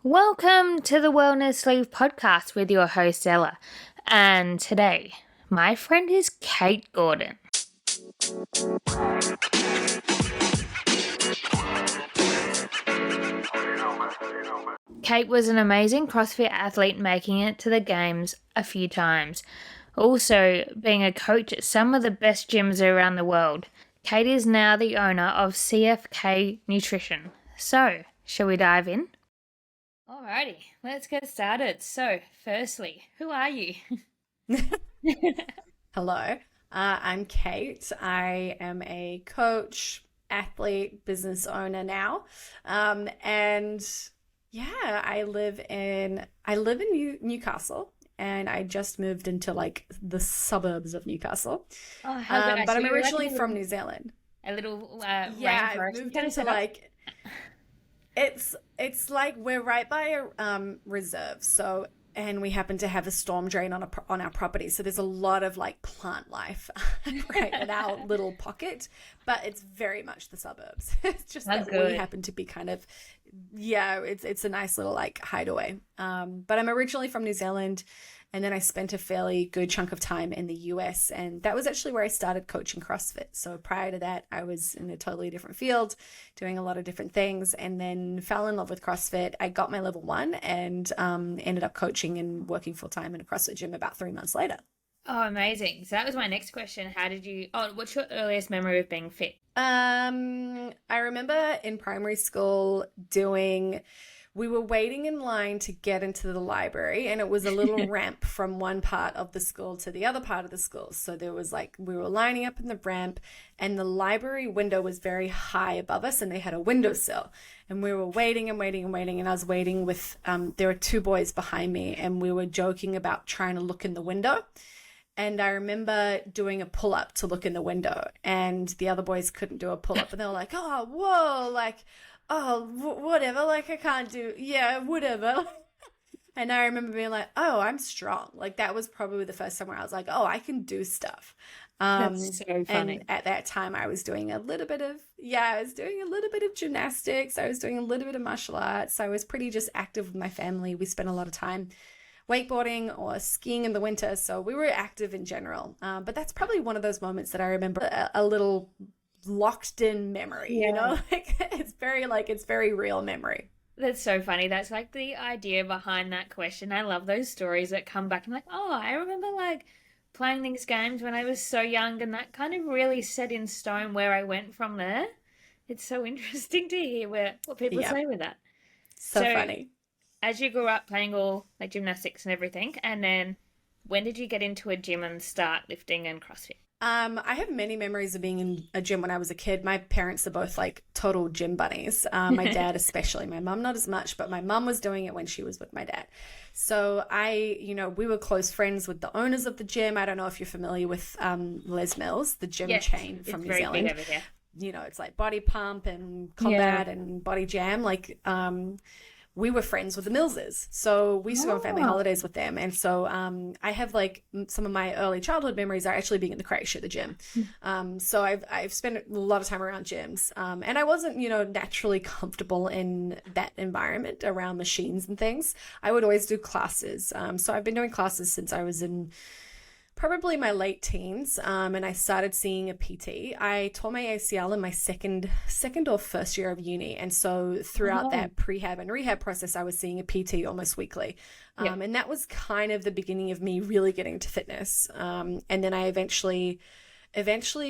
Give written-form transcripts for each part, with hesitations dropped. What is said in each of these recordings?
Welcome to the Wellness Sleeve podcast with your host Ella. And today, my friend is Kate Gordon. Kate was an amazing CrossFit athlete, making it to the games a few times. Also, being a coach at some of the best gyms around the world. Kate is now the owner of CFK Nutrition. So, shall we dive in? Alrighty, let's get started. So, firstly, who are you? Hello, I'm Kate. I am a coach, athlete, business owner now. And yeah, I live in Newcastle, and I just moved into like the suburbs of Newcastle. Oh, how good. But So I'm you're like originally from New Zealand. a little Yeah, I've rainforest moved kind of into setup. like it's like we're right by a reserve. So and we happen to have a storm drain on our property. So there's a lot of like plant life right in our little pocket, but it's very much the suburbs. It's just How that we good. happen to be kind of yeah, it's a nice little like hideaway. But I'm originally from New Zealand, and then I spent a fairly good chunk of time in the US, and that was actually where I started coaching CrossFit. So prior to that, I was in a totally different field, doing a lot of different things, and then fell in love with CrossFit. I got my level one and ended up coaching and working full time in a CrossFit gym about 3 months later. Oh, amazing. So that was my next question. What's your earliest memory of being fit? I remember in primary school we were waiting in line to get into the library, and it was a little ramp from one part of the school to the other part of the school. So there was like, we were lining up in the ramp, and the library window was very high above us, and they had a windowsill. And we were waiting and waiting and waiting. And I was waiting with, there were two boys behind me, and we were joking about trying to look in the window. And I remember doing a pull up to look in the window, and the other boys couldn't do a pull up, and they were like, "Oh, whoa, like, oh, whatever, like I can't do, yeah, whatever." And I remember being like, "Oh, I'm strong." Like that was probably the first time where I was like, "Oh, I can do stuff." That's so And funny. at that time, I was doing a little bit of yeah, I was doing a little bit of gymnastics. I was doing a little bit of martial arts. I was pretty just active with my family. We spent a lot of time wakeboarding or skiing in the winter. So we were active in general. But that's probably one of those moments that I remember a little locked in memory, you Yeah. know, like it's very real memory. That's so funny. That's like the idea behind that question. I love those stories that come back and like, oh, I remember like playing these games when I was so young, and that kind of really set in stone where I went from there. It's so interesting to hear what people Yeah, say with that. so So, funny. as you grew up playing all like gymnastics and everything, and then when did you get into a gym and start lifting and CrossFit? I have many memories of being in a gym when I was a kid. My parents are both like total gym bunnies. My dad especially. My mum not as much, but my mum was doing it when she was with my dad. So we were close friends with the owners of the gym. I don't know if you're familiar with Les Mills, the gym Yes, chain it's from New very big Zealand. over here. It's like Body Pump and Yeah. Combat and Body Jam. Like, we were friends with the Millses. So we used to go on family Oh, holidays with them. And so I have like some of my early childhood memories are actually being in the crash at the gym. So I've spent a lot of time around gyms. And I wasn't, naturally comfortable in that environment around machines and things. I would always do classes. So I've been doing classes since I was in probably my late teens, and I started seeing a PT. I tore my ACL in my second or first year of uni, and so throughout oh, that prehab and rehab process, I was seeing a PT almost weekly, yeah. and that was kind of the beginning of me really getting into fitness. And then I eventually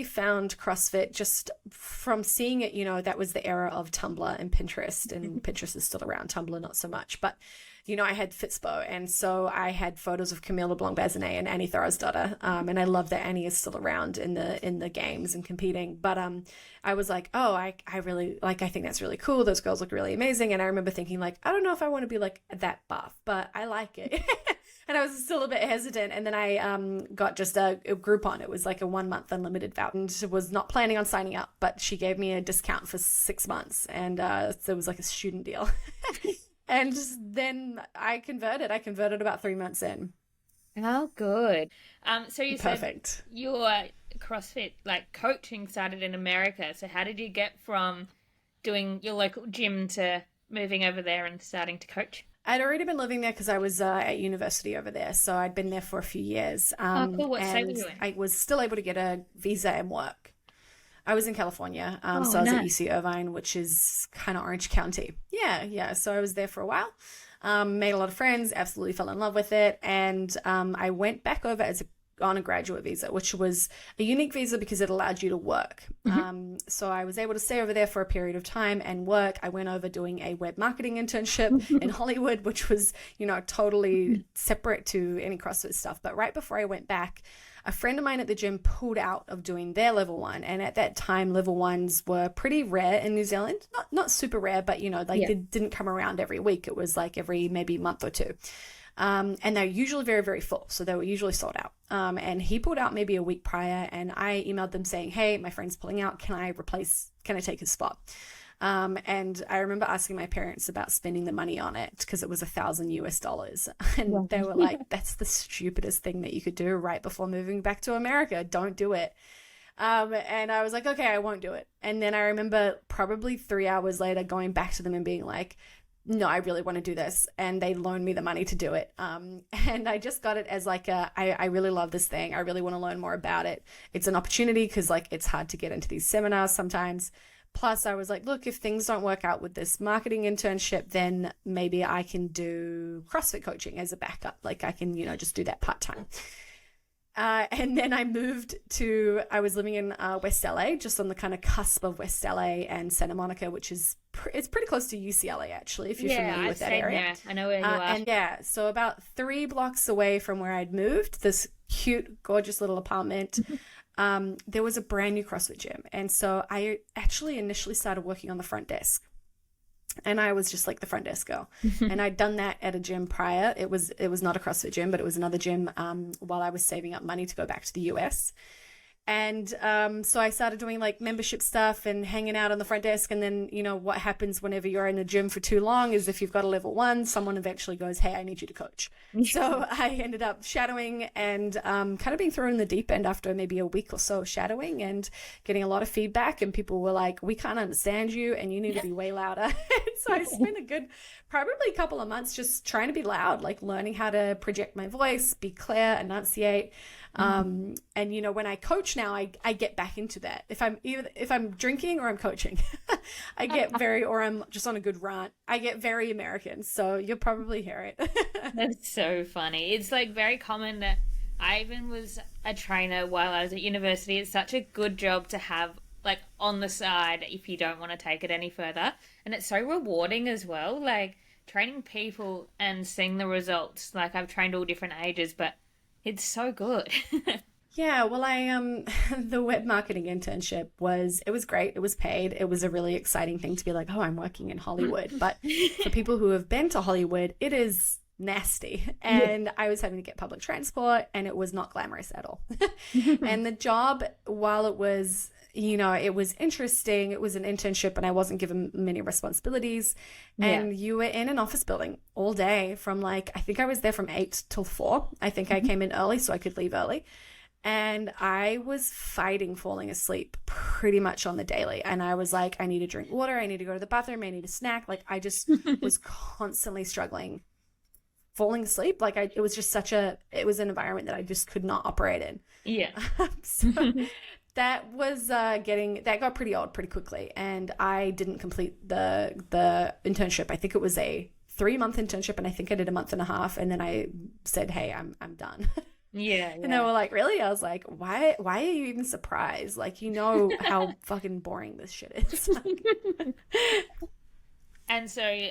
found CrossFit just from seeing it. That was the era of Tumblr and Pinterest, and Pinterest is still around, Tumblr not so much, but I had Fitspo, and so I had photos of Camille LeBlanc-Bazinet and Annie Thorisdottir, and I love that Annie is still around in the games and competing. But I was like, oh, I really like. I think that's really cool. Those girls look really amazing, and I remember thinking like, I don't know if I want to be like that buff, but I like it. And I was still a bit hesitant, and then I got just a Groupon. It was like a 1 month unlimited voucher, and was not planning on signing up, but she gave me a discount for 6 months, and so it was like a student deal. And then I converted. I converted about 3 months in. Oh, good. So you said Perfect. your CrossFit like coaching started in America. So how did you get from doing your local gym to moving over there and starting to coach? I'd already been living there because I was at university over there. So I'd been there for a few years. Oh, cool. What state were And you in? I was still able to get a visa and work. I was in California. Oh, So I was at nice. UC Irvine, which is kind of Orange County. Yeah, yeah. So I was there for a while. Made a lot of friends, absolutely fell in love with it. And I went back over on a graduate visa, which was a unique visa because it allowed you to work. Hmm. So I was able to stay over there for a period of time and work. I went over doing a web marketing internship in Hollywood, which was, totally separate to any CrossFit stuff. But right before I went back, a friend of mine at the gym pulled out of doing their level one. And at that time, level ones were pretty rare in New Zealand. Not super rare, but Yeah. they didn't come around every week. It was like every maybe month or two. And they're usually very, very full. So they were usually sold out. And he pulled out maybe a week prior, and I emailed them saying, hey, my friend's pulling out. Can I take his spot? And I remember asking my parents about spending the money on it because it was $1,000 US. And they were like, that's the stupidest thing that you could do right before moving back to America. Don't do it. And I was like, okay, I won't do it. And then I remember probably 3 hours later going back to them and being like, no, I really want to do this. And they loaned me the money to do it. And I just got it as like I really love this thing. I really want to learn more about it. It's an opportunity because like it's hard to get into these seminars sometimes. Plus I was like, look, if things don't work out with this marketing internship, then maybe I can do CrossFit coaching as a backup. Like I can, just do that part-time. And then I was living in West LA, just on the kind of cusp of West LA and Santa Monica, which is, it's pretty close to UCLA, actually, if you're familiar with that area. There. I know where you are. And yeah, so about 3 blocks away from where I'd moved, this cute, gorgeous little apartment, there was a brand new CrossFit gym. And so I actually initially started working on the front desk. And I was just like the front desk girl. And I'd done that at a gym prior. It was not a CrossFit gym, but it was another gym while I was saving up money to go back to the US. And so I started doing like membership stuff and hanging out on the front desk. And then, what happens whenever you're in a gym for too long is if you've got a level one, someone eventually goes, hey, I need you to coach. So I ended up shadowing and kind of being thrown in the deep end after maybe a week or so of shadowing and getting a lot of feedback. And people were like, we can't understand you and you need to be way louder. So I spent probably a couple of months just trying to be loud, like learning how to project my voice, be clear, enunciate. And when I coach now, I get back into that. If I'm drinking or I'm coaching, or I'm just on a good rant, I get very American. So you'll probably hear it. That's so funny. It's like very common that I even was a trainer while I was at university. It's such a good job to have like on the side if you don't want to take it any further. And it's so rewarding as well. Like training people and seeing the results. Like I've trained all different ages, but it's so good. Yeah, well, the web marketing internship it was great. It was paid. It was a really exciting thing to be like, oh, I'm working in Hollywood. But for people who have been to Hollywood, it is nasty. And I was having to get public transport and it was not glamorous at all. And the job, while it was, it was interesting, it was an internship and I wasn't given many responsibilities. And you were in an office building all day from I think I was there from 8 till 4. I think I came in early so I could leave early. And I was fighting falling asleep pretty much on the daily. And I was like, I need to drink water. I need to go to the bathroom. I need a snack. Like I just was constantly struggling falling asleep. It was just it was an environment that I just could not operate in. Yeah. So that got pretty old pretty quickly. And I didn't complete the internship. I think it was a 3-month internship and I think I did a month and a half. And then I said, hey, I'm done. Yeah. And they were like, really? I was like, why are you even surprised? Like, how fucking boring this shit is. And so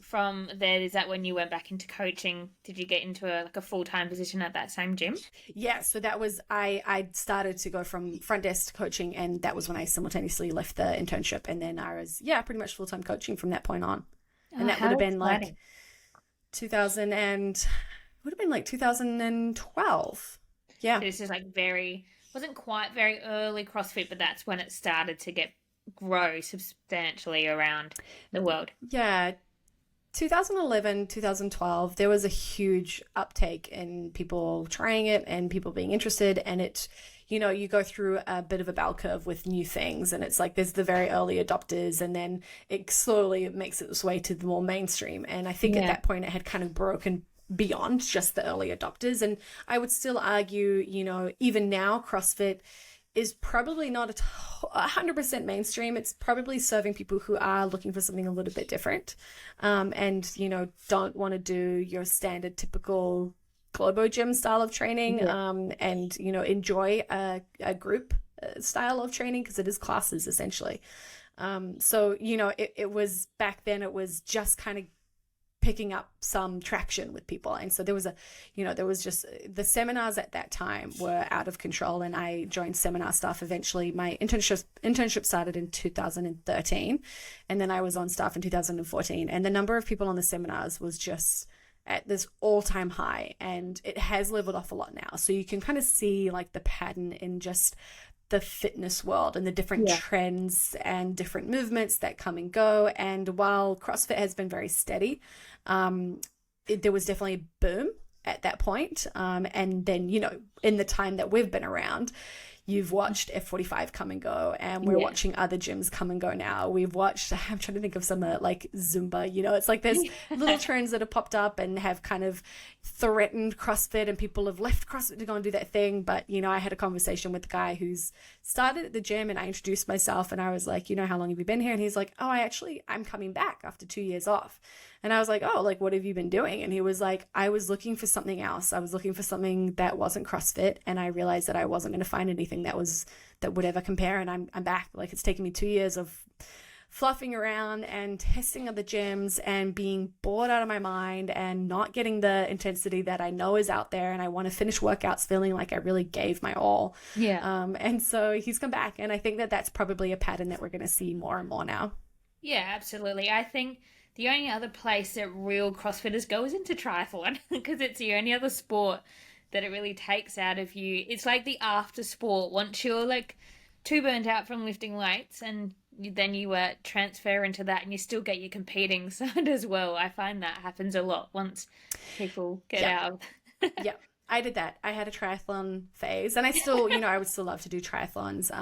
from there, is that when you went back into coaching? Did you get into a full-time position at that same gym? Yeah, so that was, I started to go from front desk to coaching and that was when I simultaneously left the internship and then I was, pretty much full-time coaching from that point on. And that would have been like 2012. Yeah. So this is wasn't quite very early CrossFit, but that's when it started to grow substantially around the world. Yeah. 2011, 2012, there was a huge uptake in people trying it and people being interested. And it, you go through a bit of a bell curve with new things. And it's like there's the very early adopters, and then it slowly makes its way to the more mainstream. And I think at that point it had kind of broken beyond just the early adopters. And I would still argue, even now, CrossFit is probably not 100% mainstream. It's probably serving people who are looking for something a little bit different, and don't want to do your standard typical Globo Gym style of training, and enjoy a group style of training, because it is classes essentially. So it was back then, it was just kind of picking up some traction with people. And so there was just the seminars at that time were out of control, and I joined seminar staff eventually. My internship started in 2013, and then I was on staff in 2014, and the number of people on the seminars was just at this all-time high, and it has leveled off a lot now. So you can kind of see like the pattern in just the fitness world and the different trends and different movements that come and go. And while CrossFit has been very steady, there was definitely a boom at that point. And then, in the time that we've been around, you've watched F45 come and go, and we're watching other gyms come and go now. We've watched, I'm trying to think of some like Zumba, it's like there's little trends that have popped up and have kind of threatened CrossFit, and people have left CrossFit to go and do that thing. But, I had a conversation with the guy who's started at the gym, and I introduced myself, and I was like, how long have you been here? And he's like, oh, I'm coming back after 2 years off. And I was like, oh, like, what have you been doing? And he was like, I was looking for something else. I was looking for something that wasn't CrossFit. And I realized that I wasn't going to find anything that would ever compare. And I'm back. Like, it's taken me 2 years of fluffing around and testing other gyms and being bored out of my mind and not getting the intensity that I know is out there. And I want to finish workouts feeling like I really gave my all. Yeah. And so he's come back. And I think that that's probably a pattern that we're going to see more and more now. Yeah, absolutely. I think the only other place that real CrossFitters go is into triathlon, because it's the only other sport that it really takes out of you. It's like the after sport. Once you're like too burnt out from lifting weights, and then you transfer into that, and you still get your competing side as well. I find that happens a lot once people get out of Yeah, I did that. I had a triathlon phase, and I still, I would still love to do triathlons.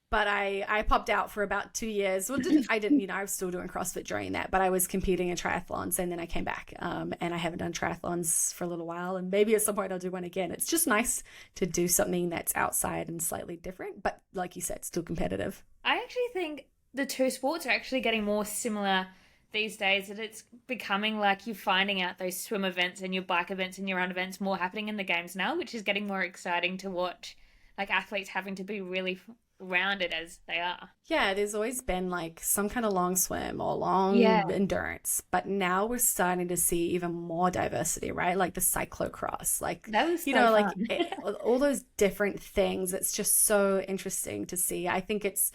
But I popped out for about 2 years. Well, I was still doing CrossFit during that, but I was competing in triathlons, and then I came back. And I haven't done triathlons for a little while, and maybe at some point I'll do one again. It's just nice to do something that's outside and slightly different, but like you said, still competitive. I actually think the two sports are actually getting more similar these days, that it's becoming like you're finding out those swim events and your bike events and your run events more happening in the games now, which is getting more exciting to watch, like athletes having to be really rounded as they are. Yeah, there's always been like some kind of long swim or long endurance, but now we're starting to see even more diversity, right? Like the cyclocross, like that was all those different things. It's just so interesting to see. I think it's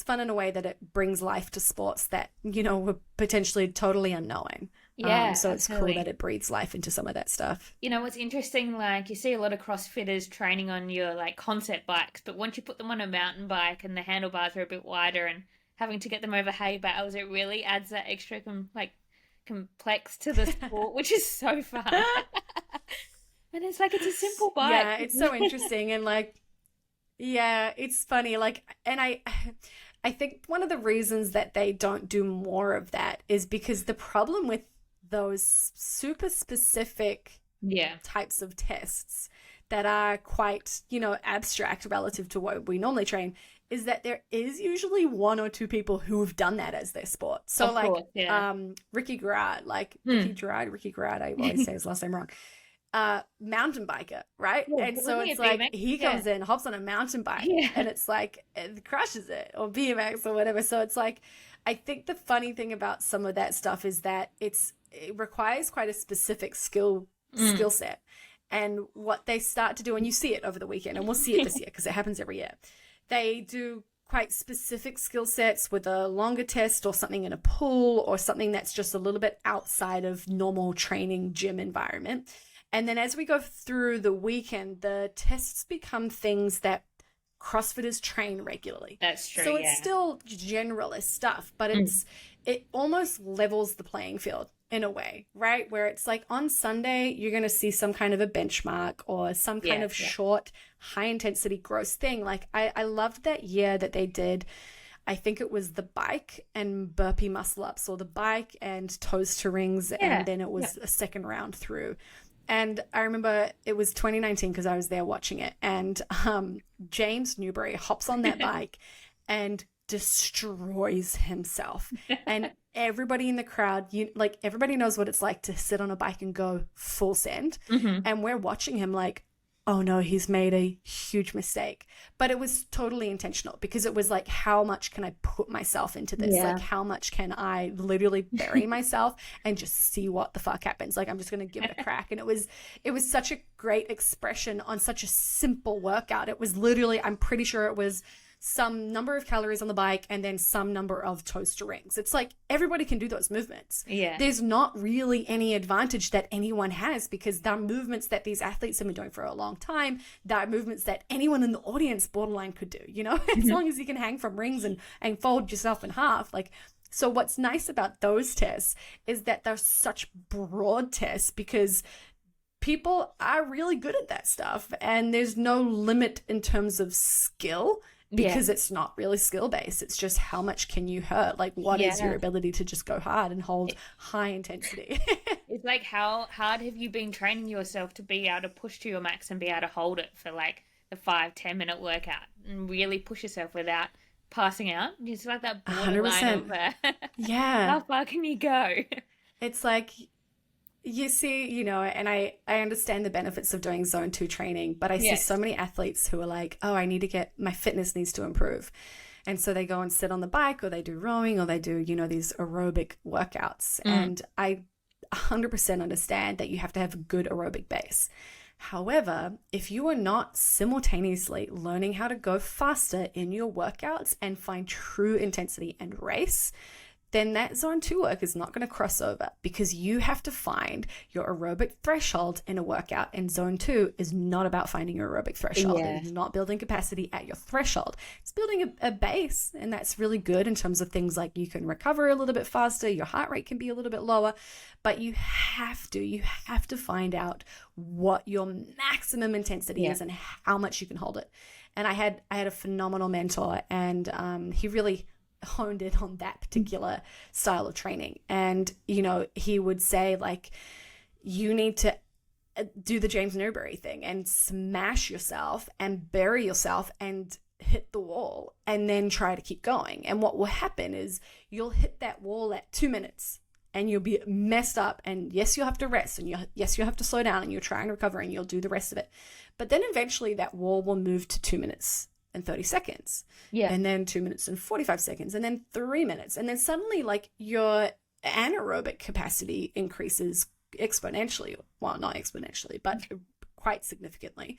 fun in a way that it brings life to sports that were potentially totally unknown. Yeah, so it's cool that it breathes life into some of that stuff. What's interesting, like you see a lot of CrossFitters training on your like concept bikes, but once you put them on a mountain bike and the handlebars are a bit wider and having to get them over hay bales, it really adds that extra complex to the sport, which is so fun. And it's like, it's a simple bike. Yeah, it's so interesting. And like, yeah, it's funny. Like, and I think one of the reasons that they don't do more of that is because the problem with those super specific types of tests that are quite, abstract relative to what we normally train is that there is usually one or two people who have done that as their sport. So of like, course, Ricky Garrard, Ricky Garrard, I always say his last name wrong. Mountain biker, right? Yeah, and so it's like he comes in, hops on a mountain bike, and it's like it crushes it, or BMX or whatever. So it's like, I think the funny thing about some of that stuff is that it requires quite a specific skill set. And what they start to do, and you see it over the weekend, and we'll see it this year because it happens every year, they do quite specific skill sets with a longer test or something in a pool or something that's just a little bit outside of normal training gym environment. And then as we go through the weekend, the tests become things that CrossFitters train regularly. That's true. So yeah. it's still generalist stuff, but it almost levels the playing field in a way, right? Where it's like on Sunday, you're going to see some kind of a benchmark or some kind of short, high intensity gross thing. Like I loved that year that they did, I think it was the bike and burpee muscle ups, or the bike and toes to rings. And then it was a second round through. And I remember it was 2019 because I was there watching it. And James Newbury hops on that bike and destroys himself. And everybody in the crowd, everybody knows what it's like to sit on a bike and go full send. And we're watching him like, oh no, he's made a huge mistake. But it was totally intentional, because it was like, how much can I put myself into this? Like, how much can I literally bury myself and just see what the fuck happens? Like, I'm just going to give it a crack. And it was such a great expression on such a simple workout. It was literally, I'm pretty sure it was some number of calories on the bike and then some number of toes to rings. It's like everybody can do those movements. There's not really any advantage that anyone has, because they're movements that these athletes have been doing for a long time. They're movements that anyone in the audience borderline could do, as long as you can hang from rings and fold yourself in half. Like, so what's nice about those tests is that they're such broad tests, because people are really good at that stuff, and there's no limit in terms of skill, because it's not really skill based. It's just how much can you hurt? Like, what is your ability to just go hard and hold high intensity? It's like, how hard have you been training yourself to be able to push to your max and be able to hold it for like the 5-10 minute workout and really push yourself without passing out? It's like that borderline of how far can you go? It's like, you see, and I understand the benefits of doing zone 2 training, but I see so many athletes who are like, oh, my fitness needs to improve. And so they go and sit on the bike, or they do rowing, or they do, these aerobic workouts. And I 100% understand that you have to have a good aerobic base. However, if you are not simultaneously learning how to go faster in your workouts and find true intensity and race, then that zone 2 work is not going to cross over, because you have to find your aerobic threshold in a workout. And zone 2 is not about finding your aerobic threshold. It is not building capacity at your threshold. It's building a base, and that's really good in terms of things like you can recover a little bit faster, your heart rate can be a little bit lower, but you have to find out what your maximum intensity is and how much you can hold it. And I had a phenomenal mentor, and he really honed in on that particular style of training. And he would say, like, you need to do the James Newbury thing and smash yourself and bury yourself and hit the wall, and then try to keep going. And what will happen is you'll hit that wall at 2 minutes and you'll be messed up, and yes, you'll have to rest, and yes, you'll have to slow down, and you'll try and recover, and you'll do the rest of it. But then eventually that wall will move to 2 minutes and 30 seconds. And then 2 minutes and 45 seconds, and then 3 minutes. And then suddenly, like, your anaerobic capacity increases exponentially. Well, not exponentially, but quite significantly.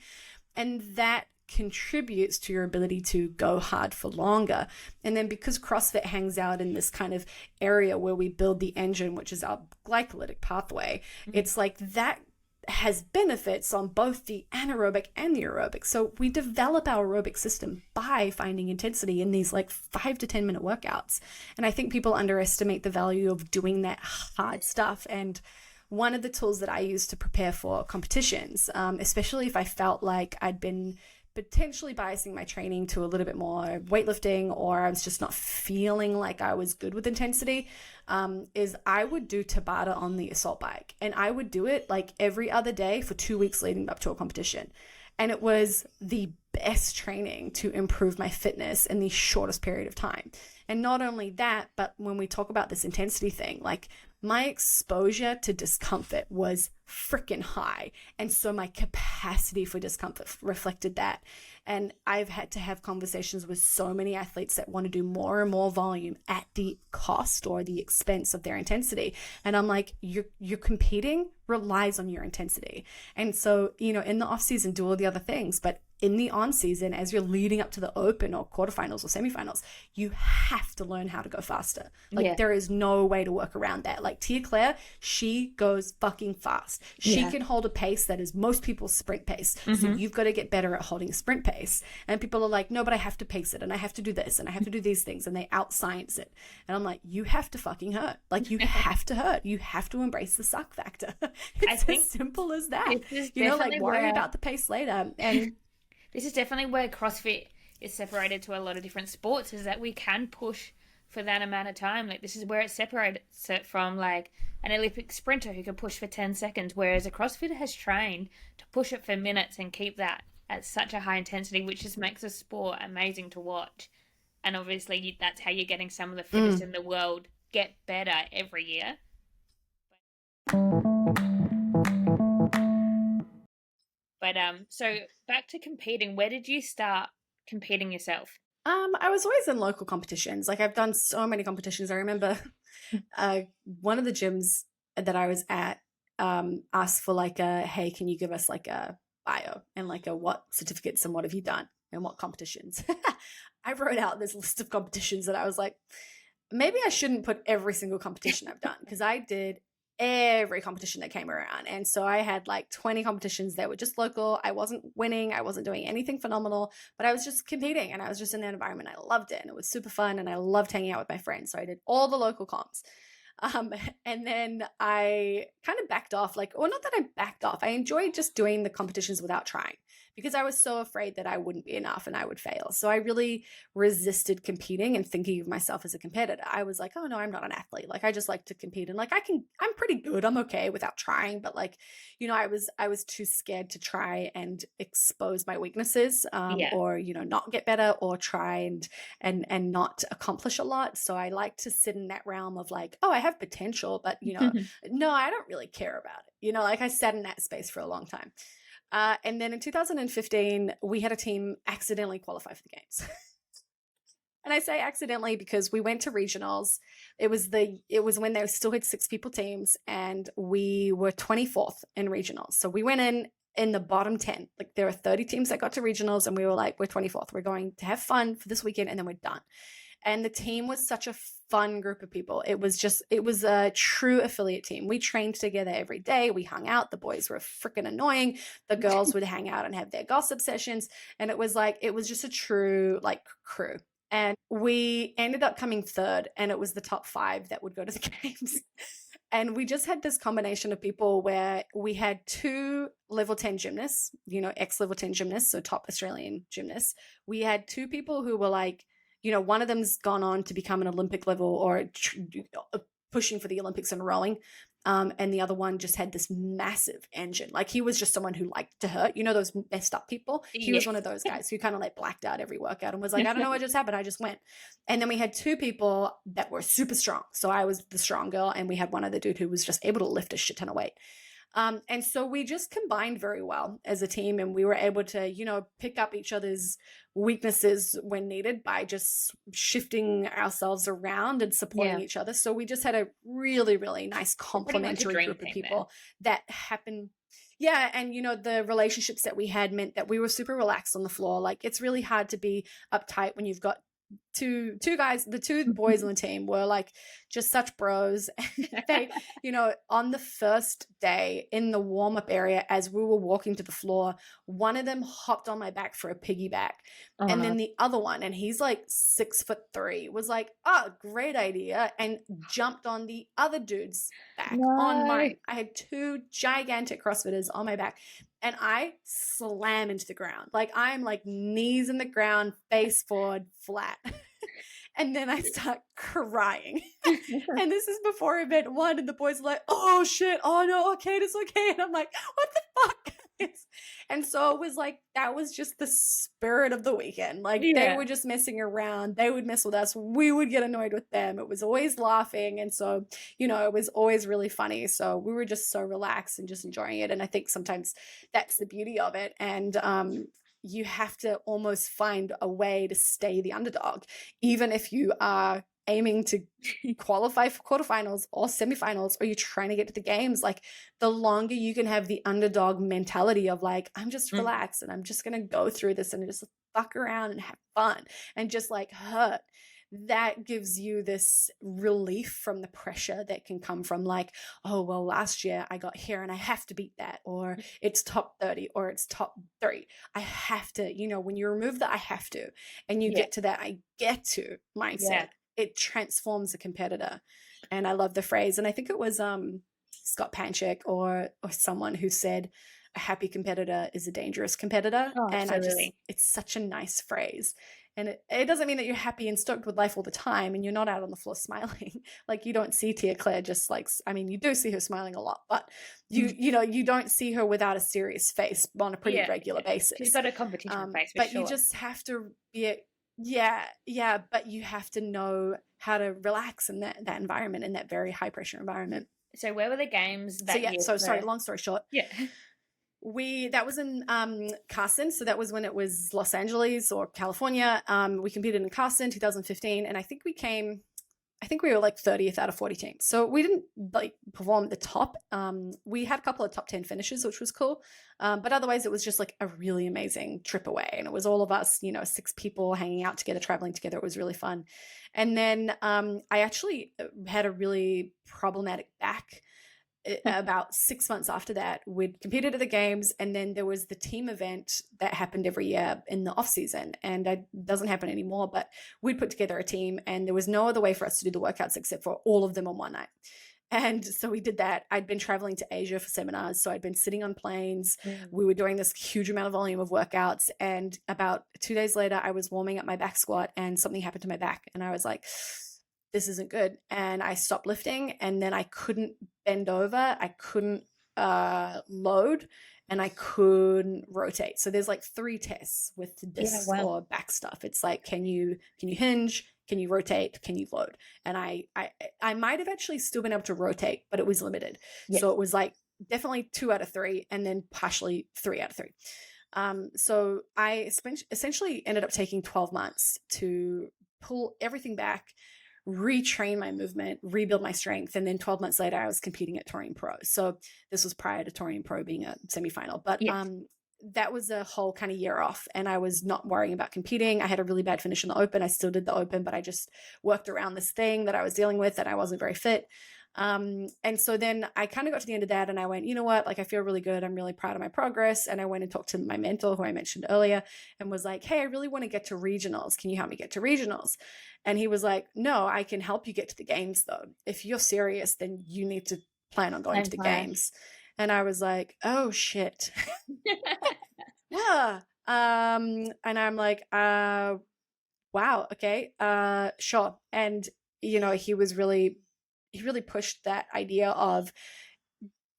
And that contributes to your ability to go hard for longer. And then because CrossFit hangs out in this kind of area where we build the engine, which is our glycolytic pathway, it's like that has benefits on both the anaerobic and the aerobic. So we develop our aerobic system by finding intensity in these like 5 to 10 minute workouts. And I think people underestimate the value of doing that hard stuff. And one of the tools that I use to prepare for competitions, especially if I felt like I'd been potentially biasing my training to a little bit more weightlifting, or I was just not feeling like I was good with intensity, is I would do Tabata on the assault bike. And I would do it like every other day for 2 weeks leading up to a competition. And it was the best training to improve my fitness in the shortest period of time. And not only that, but when we talk about this intensity thing, like my exposure to discomfort was freaking high. And so my capacity for discomfort reflected that. And I've had to have conversations with so many athletes that want to do more and more volume at the cost or the expense of their intensity. And I'm like, you're competing relies on your intensity. And so, in the off season, do all the other things, but in the on season, as you're leading up to the open or quarterfinals or semifinals, you have to learn how to go faster. Like there is no way to work around that. Like Tia Claire, she goes fucking fast. She can hold a pace that is most people's sprint pace. So you've got to get better at holding a sprint pace. And people are like, no, but I have to pace it and I have to do this and I have to do these things, and they out-science it. And I'm like, you have to fucking hurt. Like, you have to hurt. You have to embrace the suck factor. It's as simple as that. You know, like, worry about the pace later. And this is definitely where CrossFit is separated to a lot of different sports, is that we can push for that amount of time. Like, this is where it separates it from like an Olympic sprinter who can push for 10 seconds, whereas a CrossFitter has trained to push it for minutes and keep that at such a high intensity, which just makes the sport amazing to watch. And obviously that's how you're getting some of the fittest in the world get better every year. But so back to competing, where did you start competing yourself? I was always in local competitions. Like, I've done so many competitions. I remember one of the gyms that I was at asked for like a, hey, can you give us like a bio and like a what certificates and what have you done and what competitions? I wrote out this list of competitions that I was like, maybe I shouldn't put every single competition I've done, because I did every competition that came around. And so I had like 20 competitions that were just local. I wasn't winning. I wasn't doing anything phenomenal, but I was just competing and I was just in that environment. I loved it and it was super fun and I loved hanging out with my friends. So I did all the local comps. And then I kind of backed off, like, or not that I backed off. I enjoyed just doing the competitions without trying, because I was so afraid that I wouldn't be enough and I would fail. So I really resisted competing and thinking of myself as a competitor. I was like, oh no, I'm not an athlete. Like, I just like to compete, and like, I'm pretty good. I'm okay without trying. But like, you know, I was too scared to try and expose my weaknesses, or, you know, not get better or try and not accomplish a lot. So I like to sit in that realm of like, oh, I have potential, but you know, no, I don't really care about it. You know, like, I sat in that space for a long time. And then in 2015, we had a team accidentally qualify for the games. And I say accidentally because we went to regionals. It was when they still had 6 people teams, and we were 24th in regionals. So we went in the bottom 10. Like, there were 30 teams that got to regionals, and we were like, we're 24th. We're going to have fun for this weekend, and then we're done. And the team was such a fun group of people. It was a true affiliate team. We trained together every day. We hung out. The boys were freaking annoying. The girls would hang out and have their gossip sessions. And it was just a true like crew. And we ended up coming 3rd, and it was the top 5 that would go to the games. And we just had this combination of people where we had 2 level 10 gymnasts, you know, ex-level 10 gymnasts, so top Australian gymnasts. We had 2 people who were like, you know, one of them's gone on to become an Olympic level or pushing for the Olympics in rowing. And the other one just had this massive engine. Like, he was just someone who liked to hurt. You know, those messed up people? He was one of those guys who kind of like blacked out every workout and was like, I don't know what just happened. I just went. And then we had 2 people that were super strong. So I was the strong girl, and we had one other dude who was just able to lift a shit ton of weight. And so we just combined very well as a team, and we were able to, you know, pick up each other's weaknesses when needed by just shifting ourselves around and supporting each other. So we just had a really, really nice complementary group of people that happened. Yeah. And, you know, the relationships that we had meant that we were super relaxed on the floor. Like, it's really hard to be uptight when you've got two guys. The 2 boys on the team were like just such bros. They, you know, on the first day in the warm-up area, as we were walking to the floor, one of them hopped on my back for a piggyback. And then the other one, and he's like 6'3", was like, oh, great idea, and jumped on the other dude's back on mine. I had 2 gigantic CrossFitters on my back, and I slam into the ground. Like, I'm like knees in the ground, face forward, flat. And then I start crying. And this is before event 1, and the boys are like, oh shit, oh no, okay, it's okay. And I'm like, what the fuck? And so it was like, that was just the spirit of the weekend. Like, they were just messing around. They would mess with us. We would get annoyed with them. It was always laughing. And so, you know, it was always really funny. So we were just so relaxed and just enjoying it. And I think sometimes that's the beauty of it. And, you have to almost find a way to stay the underdog, even if you are aiming to qualify for quarterfinals or semifinals, or you're trying to get to the games. Like, the longer you can have the underdog mentality of like, I'm just relaxed and I'm just going to go through this and just fuck around and have fun and just like hurt, that gives you this relief from the pressure that can come from like, oh, well, last year I got here and I have to beat that, or it's top 30 or it's top 3. I have to, when you remove the I have to and you Yeah. get to that I get to mindset, Yeah. it transforms a competitor. And I love the phrase. And I think it was Scott Panchik or someone who said, a happy competitor is a dangerous competitor. Oh, And absolutely. it's such a nice phrase. And it doesn't mean that you're happy and stoked with life all the time and you're not out on the floor smiling. Like you don't see Tia Claire just like, I mean, you do see her smiling a lot, but you don't see her without a serious face on a pretty regular basis. She's got a competition face, but sure. you just have to be but you have to know how to relax in that environment, in that very high pressure environment. So where were the games that year? So sorry, long story short. Yeah. That was in Carson. So that was when it was Los Angeles or California. We competed in Carson 2015. And I think we were like 30th out of 40 teams. So we didn't like perform at the top. We had a couple of top 10 finishes, which was cool. But otherwise it was just like a really amazing trip away. And it was all of us, 6 people hanging out together, traveling together. It was really fun. And then I actually had a really problematic back. About 6 months after that, we'd competed at the games, and then there was the team event that happened every year in the off season, and it doesn't happen anymore, but we'd put together a team and there was no other way for us to do the workouts except for all of them on one night. And so we did that. I'd been traveling to Asia for seminars, so I'd been sitting on planes. We were doing this huge amount of volume of workouts, and about 2 days later I was warming up my back squat and something happened to my back, and I was like, this isn't good. And I stopped lifting, and then I couldn't bend over, I couldn't load, and I couldn't rotate. So there's like 3 tests with this or back stuff. It's like, can you hinge? Can you rotate? Can you load? And I might have actually still been able to rotate, but it was limited. Yes. So it was like definitely 2 out of 3, and then partially 3 out of 3. So I essentially ended up taking 12 months to pull everything back, retrain my movement, rebuild my strength. And then 12 months later, I was competing at Touring Pro. So this was prior to Touring Pro being a semifinal. But that was a whole kind of year off, and I was not worrying about competing. I had a really bad finish in the Open. I still did the Open, but I just worked around this thing that I was dealing with, and I wasn't very fit. And so then I kind of got to the end of that, and I went, you know what, like I feel really good. I'm really proud of my progress. And I went and talked to my mentor, who I mentioned earlier, and was like, hey, I really want to get to regionals. Can you help me get to regionals? And he was like, no, I can help you get to the games though. If you're serious, then you need to plan on going to the games. And I was like, oh shit. Yeah. And I'm like, wow, okay, sure. And he really pushed that idea of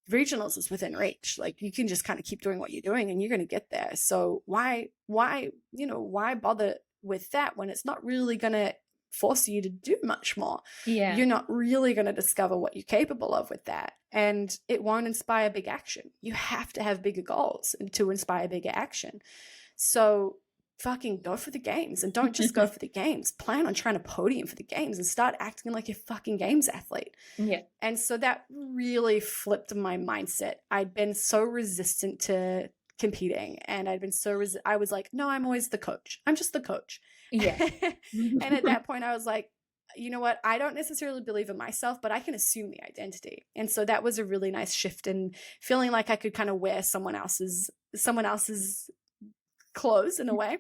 regionals is within reach. Like you can just kind of keep doing what you're doing and you're going to get there. So why bother with that when it's not really going to force you to do much more? Yeah. You're not really going to discover what you're capable of with that. And it won't inspire big action. You have to have bigger goals to inspire bigger action. So fucking go for the games, and don't just go for the games. Plan on trying to podium for the games and start acting like a fucking games athlete. Yeah. And so that really flipped my mindset. I'd been so resistant to competing, and I was like, no, I'm always the coach. I'm just the coach. Yeah. And at that point I was like, you know what? I don't necessarily believe in myself, but I can assume the identity. And so that was a really nice shift in feeling like I could kind of wear someone else's clothes in a way.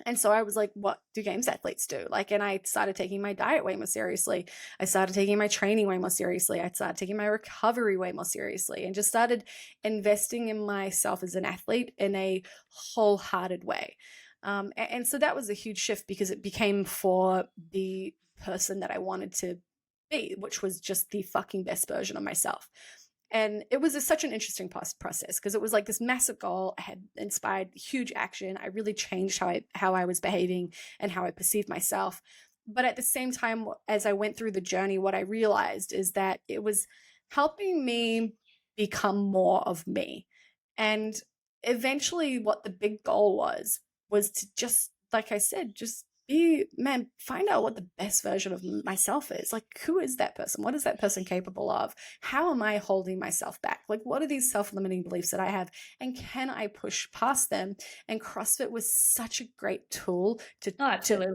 And so I was like, what do games athletes do? And I started taking my diet way more seriously. I started taking my training way more seriously. I started taking my recovery way more seriously, and just started investing in myself as an athlete in a wholehearted way. And so that was a huge shift, because it became for the person that I wanted to be, which was just the fucking best version of myself. And it was such an interesting process, because it was like this massive goal. I had inspired huge action. I really changed how I was behaving and how I perceived myself. But at the same time, as I went through the journey, what I realized is that it was helping me become more of me. And eventually what the big goal was to just, like I said, just find out what the best version of myself is. Like, who is that person? What is that person capable of? How am I holding myself back? Like, what are these self-limiting beliefs that I have? And can I push past them? And CrossFit was such a great tool to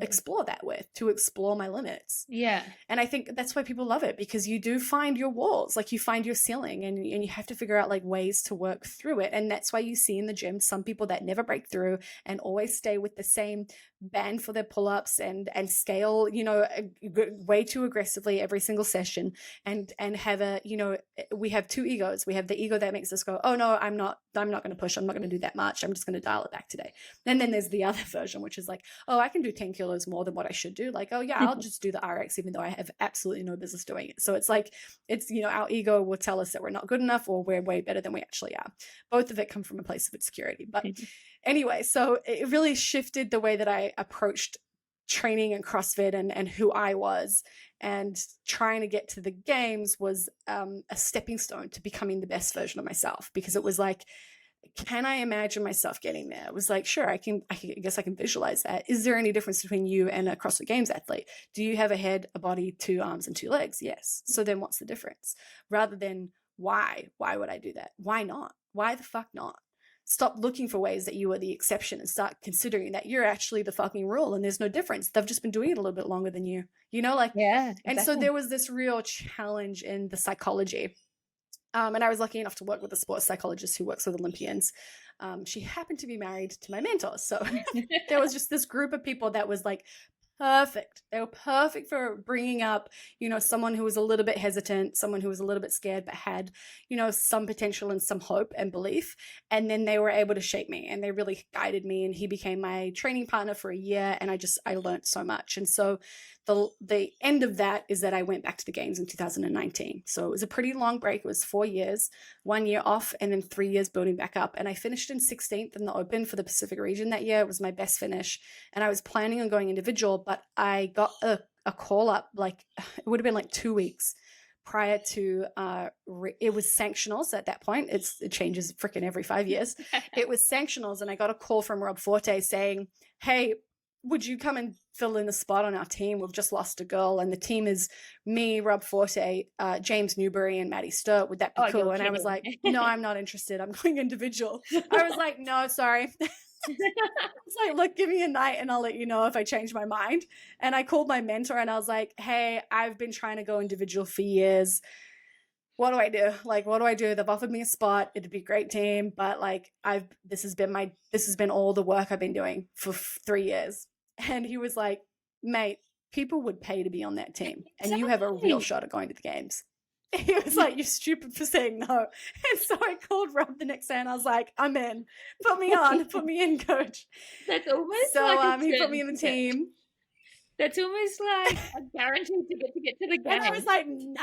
explore that with, to explore my limits. Yeah. And I think that's why people love it, because you do find your walls, like you find your ceiling, and you have to figure out like ways to work through it. And that's why you see in the gym some people that never break through and always stay with the same band for their pull-ups and scale, you know, way too aggressively every single session, and have a, you know, we have two egos. We have the ego that makes us go, oh no, I'm not going to push, I'm not going to do that much, I'm just going to dial it back today. And then there's the other version, which is like, oh, I can do 10 kilos more than what I should do. Like, oh yeah, I'll just do the RX even though I have absolutely no business doing it. So it's like, it's, you know, our ego will tell us that we're not good enough or we're way better than we actually are. Both of it come from a place of insecurity. But anyway, so it really shifted the way that I approached training and CrossFit and who I was. And trying to get to the games was a stepping stone to becoming the best version of myself, because it was like, can I imagine myself getting there? It was like, sure, I guess I can visualize that. Is there any difference between you and a CrossFit Games athlete? Do you have a head, a body, 2 arms, and 2 legs? Yes. So then what's the difference? Rather than why would I do that? Why not? Why the fuck not? Stop looking for ways that you are the exception and start considering that you're actually the fucking rule and there's no difference. They've just been doing it a little bit longer than you, you know, like, yeah, exactly. And so there was this real challenge in the psychology. And I was lucky enough to work with a sports psychologist who works with Olympians. She happened to be married to my mentor. So there was just this group of people that was like perfect. They were perfect for bringing up, you know, someone who was a little bit hesitant, someone who was a little bit scared, but had, you know, some potential and some hope and belief. And then they were able to shape me and they really guided me. And he became my training partner for a year. And I learned so much. And so the end of that is that I went back to the games in 2019. So it was a pretty long break. It was 4 years, 1 year off, and then 3 years building back up. And I finished in 16th in the Open for the Pacific region that year. It was my best finish. And I was planning on going individual, but I got a call up, like it would have been like 2 weeks prior to it was sanctionals at that point. It changes freaking every 5 years. It was sanctionals, and I got a call from Rob Forte saying, hey, would you come and fill in the spot on our team? We've just lost a girl, and the team is me, Rob Forte, James Newbury, and Maddie Sturt. Would that be cool? And I was like, no, I'm not interested. I'm going individual. I was like, no, sorry. It's like, look, give me a night and I'll let you know if I change my mind. And I called my mentor and I was like, hey, I've been trying to go individual for years. What do I do? Like, what do I do? They've offered me a spot. It'd be a great team, but like this has been all the work I've been doing for 3 years. And he was like, mate, people would pay to be on that team and you have a real shot at going to the games. He was like, you're stupid for saying no. And so I called Rob the next day and I was like, I'm in. Put me on. Put me in, coach. That's almost so like he put me in the team. That's almost like a guarantee to get to the game. And I was like, nah.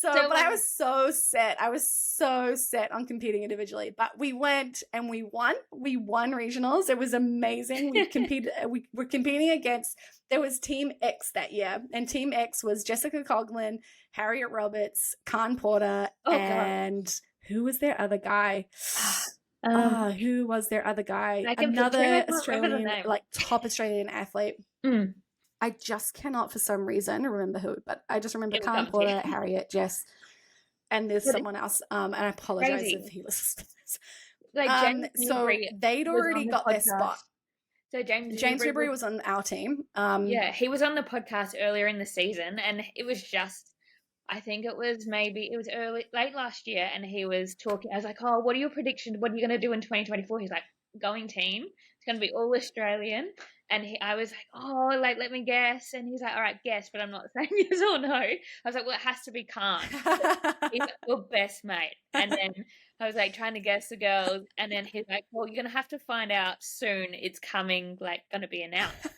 But I was so set. I was so set on competing individually. But we went and we won. We won regionals. It was amazing. We competed. We were competing against. There was Team X that year, and Team X was Jessica Coughlin, Harriet Roberts, Khan Porter, and who was their other guy? Who was their other guy? Another Australian, like top Australian athlete. Mm. I just cannot, for some reason, remember who, but I just remember Khan Porter, Harriet, Jess, and there's someone else. And I apologize if he listens to this. Like so they'd already got their spot. So James Newbury was on our team. Yeah, he was on the podcast earlier in the season, and it was just, I think it was late last year, and he was talking. I was like, oh, what are your predictions? What are you going to do in 2024? He's like, going team. It's going to be all Australian. And I was like, oh, like, let me guess. And he's like, all right, guess, but I'm not saying yes or no. I was like, well, it has to be Khan. He's like, your best mate. And then I was like trying to guess the girls. And then he's like, well, you're going to have to find out soon. It's coming, like, going to be announced.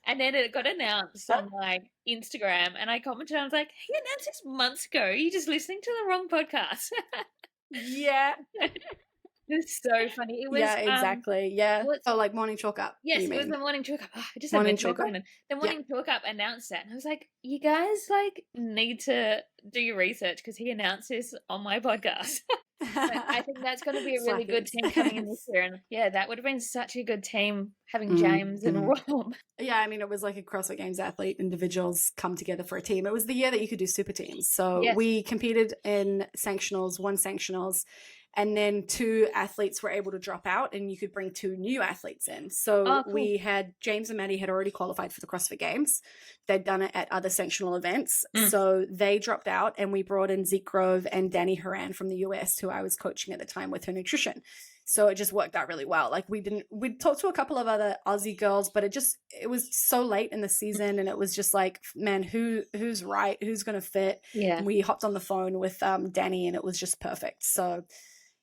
And then it got announced on, like, Instagram. And I commented, I was like, he announced this months ago. You're just listening to the wrong podcast. Yeah. It's so funny. It was exactly. Like Morning Chalk Up. Yes, it was the Morning Chalk Up. Oh, I just Morning Chalk Up. The Morning Chalk Up announced that, and I was like, "You guys like need to do your research because he announced this on my podcast." But I think that's going to be a really good Slackers. team coming in this year. And yeah, that would have been such a good team having Mm, James and mm. Rob. Yeah, I mean, it was like a CrossFit Games athlete individuals come together for a team. It was the year that you could do super teams. So Yes. we competed in sanctionals, one sanctionals, and then two athletes were able to drop out and you could bring two new athletes in. So Oh, cool. we had James and Maddie had already qualified for the CrossFit Games. They'd done it at other sanctional events. So they dropped out and we brought in Zeke Grove and Danny Horan from the US, who I was coaching at the time with her nutrition. So it just worked out really well. Like we'd talked to a couple of other Aussie girls, but it was so late in the season and it was just like, man, who's right? Who's going to fit? Yeah. And we hopped on the phone with Danny and it was just perfect. So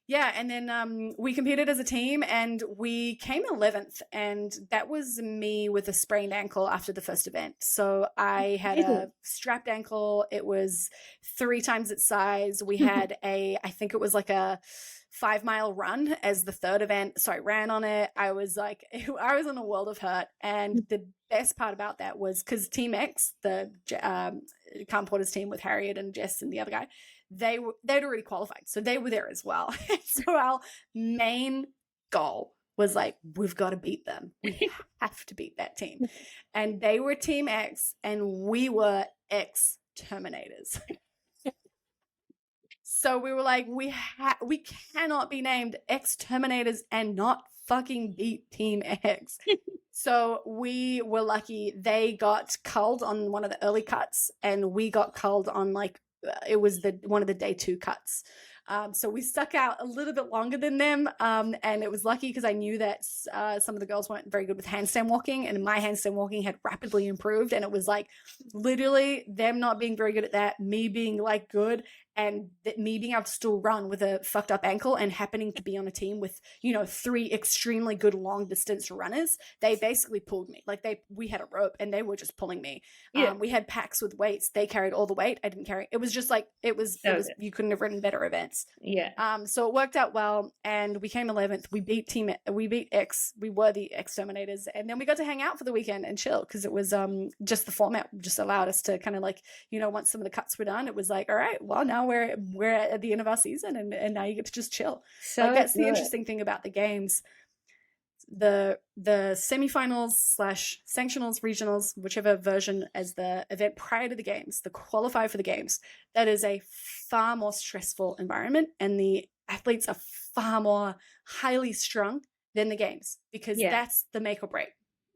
yeah. And then we competed as a team and we came 11th, and that was me with a sprained ankle after the first event. So I had a strapped ankle. It was 3 times its size. We had I think it was like a 5-mile run as the third event. So I ran on it. I was I was in a world of hurt. And the best part about that was because Team X, the Calm Porter's team with Harriet and Jess and the other guy, they'd already qualified. So they were there as well. So our main goal was like, we've got to beat them. We have to beat that team. And they were Team X and we were X Terminators. So we were like, we cannot be named X Terminators and not fucking beat Team X. So we were lucky. They got culled on one of the early cuts and we got culled on it was one of the day 2 cuts. So we stuck out a little bit longer than them. And it was lucky because I knew that some of the girls weren't very good with handstand walking, and my handstand walking had rapidly improved. And it was like literally them not being very good at that, me being like good, and me being able to still run with a fucked up ankle and happening to be on a team with, 3 extremely good long distance runners. They basically pulled me. Like we had a rope and they were just pulling me. Yeah. We had packs with weights. They carried all the weight. I didn't carry. It was just like, it was you couldn't have written better events. Yeah. So it worked out well and we came 11th. We beat X. We were the Exterminators. And then we got to hang out for the weekend and chill because it was just the format just allowed us to kind of like, once some of the cuts were done, it was like, all right, well, now we're at the end of our season and now you get to just chill. So like, that's the interesting thing about the games. The semifinals / sanctionals, regionals, whichever version as the event prior to the games, the qualifier for the games, that is a far more stressful environment and the athletes are far more highly strung than the games because that's the make or break.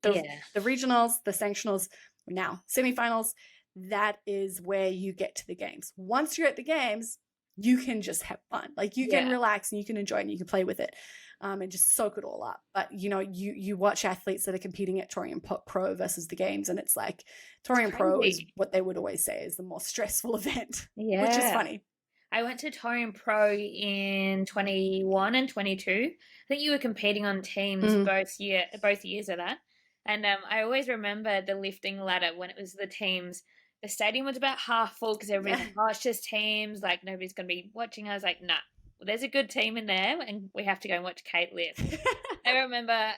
The regionals, the sanctionals, now semifinals, that is where you get to the games. Once you're at the games, you can just have fun. Like you can relax and you can enjoy it and you can play with it and just soak it all up. But, you watch athletes that are competing at Torium Pro versus the games and it's like Torium Pro is what they would always say is the more stressful event, which is funny. I went to Torium Pro in 21 and 22. I think you were competing on teams both years of that. And I always remember the lifting ladder when it was the teams. The stadium was about half full because everybody's like, oh, it's just teams. Like, nobody's going to be watching. I was like, nah, well, there's a good team in there and we have to go and watch Kate lift. I remember,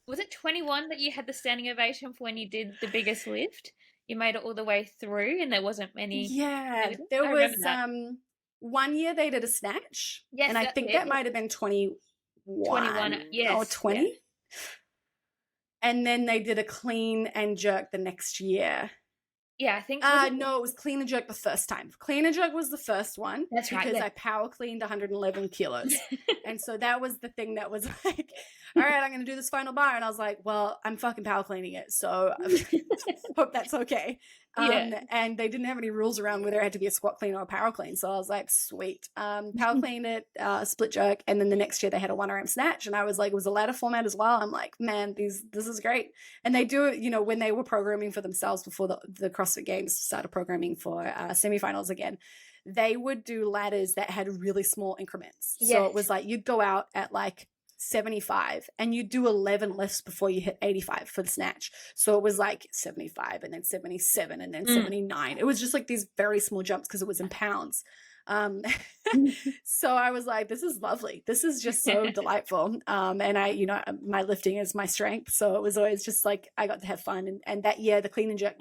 was it 21 that you had the standing ovation for when you did the biggest lift? You made it all the way through and there wasn't many. Yeah, there was one year they did a snatch. Yes, and I think that might have been 21. 21, yes. Or 20. Yeah. And then they did a clean and jerk the next year. Yeah, I think. No, it was clean and jerk the first time. Clean and jerk was the first one. That's right. Because I power cleaned 111 kilos. And so that was the thing that was like, all right, I'm going to do this final bar. And I was like, well, I'm fucking power cleaning it. So hope that's okay. And they didn't have any rules around whether it had to be a squat clean or a power clean. So I was like, sweet. Power cleaned it, split jerk. And then the next year they had a 1RM snatch. And I was like, it was a ladder format as well. I'm like, man, this is great. And they do it, when they were programming for themselves before the CrossFit Games started programming for semifinals again, they would do ladders that had really small increments. Yes. So it was like, you'd go out at like 75 and you do 11 lifts before you hit 85 for the snatch. So it was like 75 and then 77 and then 79. It was just like these very small jumps because it was in pounds. So I was like, this is lovely. This is just so delightful. And my lifting is my strength. So it was always just like, I got to have fun. And that year, the clean and jerk,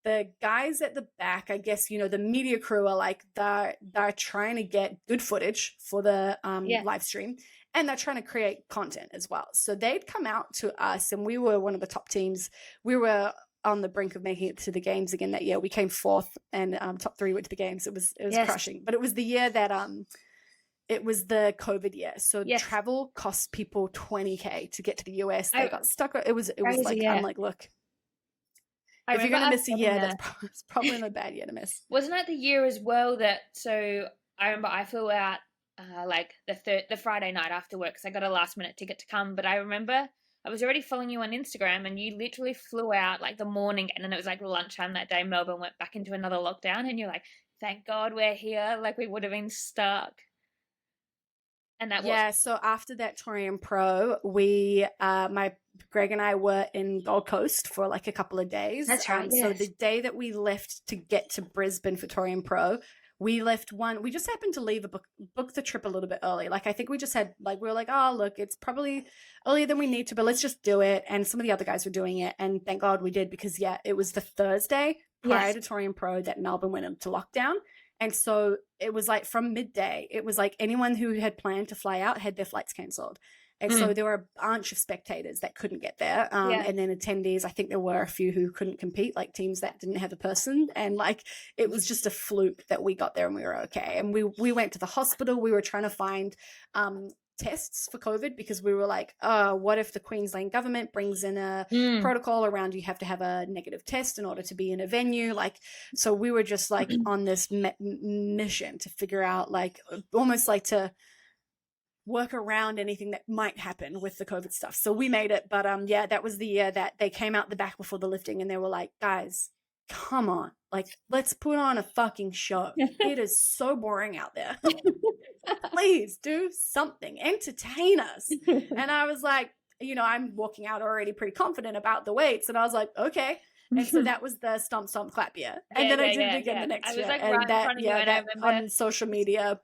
the guys at the back, I guess, the media crew are like, they're trying to get good footage for the live stream, and they're trying to create content as well. So they'd come out to us, and we were one of the top teams. We were on the brink of making it to the games again that year. We came fourth, and top three went to the games. It was crushing. But it was the year that it was the COVID year. So travel cost people $20,000 to get to the US. They got stuck. It was like, I'm like, look, if you're going to miss a year, that's probably not a bad year to miss. Wasn't it the year as well that, so I remember I flew out like the Friday night after work, because I got a last minute ticket to come, but I remember I was already following you on Instagram, and you literally flew out like the morning, and then it was like lunchtime that day. Melbourne went back into another lockdown, and you're like, thank God we're here. Like, we would have been stuck. And that so after that Torian Pro, we Greg and I were in Gold Coast for like a couple of days. That's right. So the day that we left to get to Brisbane for Torian Pro, we just happened to leave book the trip a little bit early. Like, I think we just had, like, we were like, oh, look, it's probably earlier than we need to, but let's just do it. And some of the other guys were doing it, and thank God we did, because it was the Thursday prior to Torian Pro that Melbourne went into lockdown. And so it was like from midday, it was like anyone who had planned to fly out had their flights cancelled. And so there were a bunch of spectators that couldn't get there. And then attendees, I think there were a few who couldn't compete, like teams that didn't have a person. And like, it was just a fluke that we got there and we were okay. And we went to the hospital. We were trying to find tests for COVID, because we were like, oh, what if the Queensland government brings in a protocol around you have to have a negative test in order to be in a venue? Like, so we were just like on this mission to figure out, like, almost like to work around anything that might happen with the COVID stuff. So we made it. But that was the year that they came out the back before the lifting, and they were like, guys, come on, like, let's put on a fucking show. It is so boring out there. Please do something, entertain us. And I was like, I'm walking out already pretty confident about the weights, and I was like, okay. And so that was the stomp clap year. And then I did it again the next year. Like, and right that, in front of you, and I remember on social media.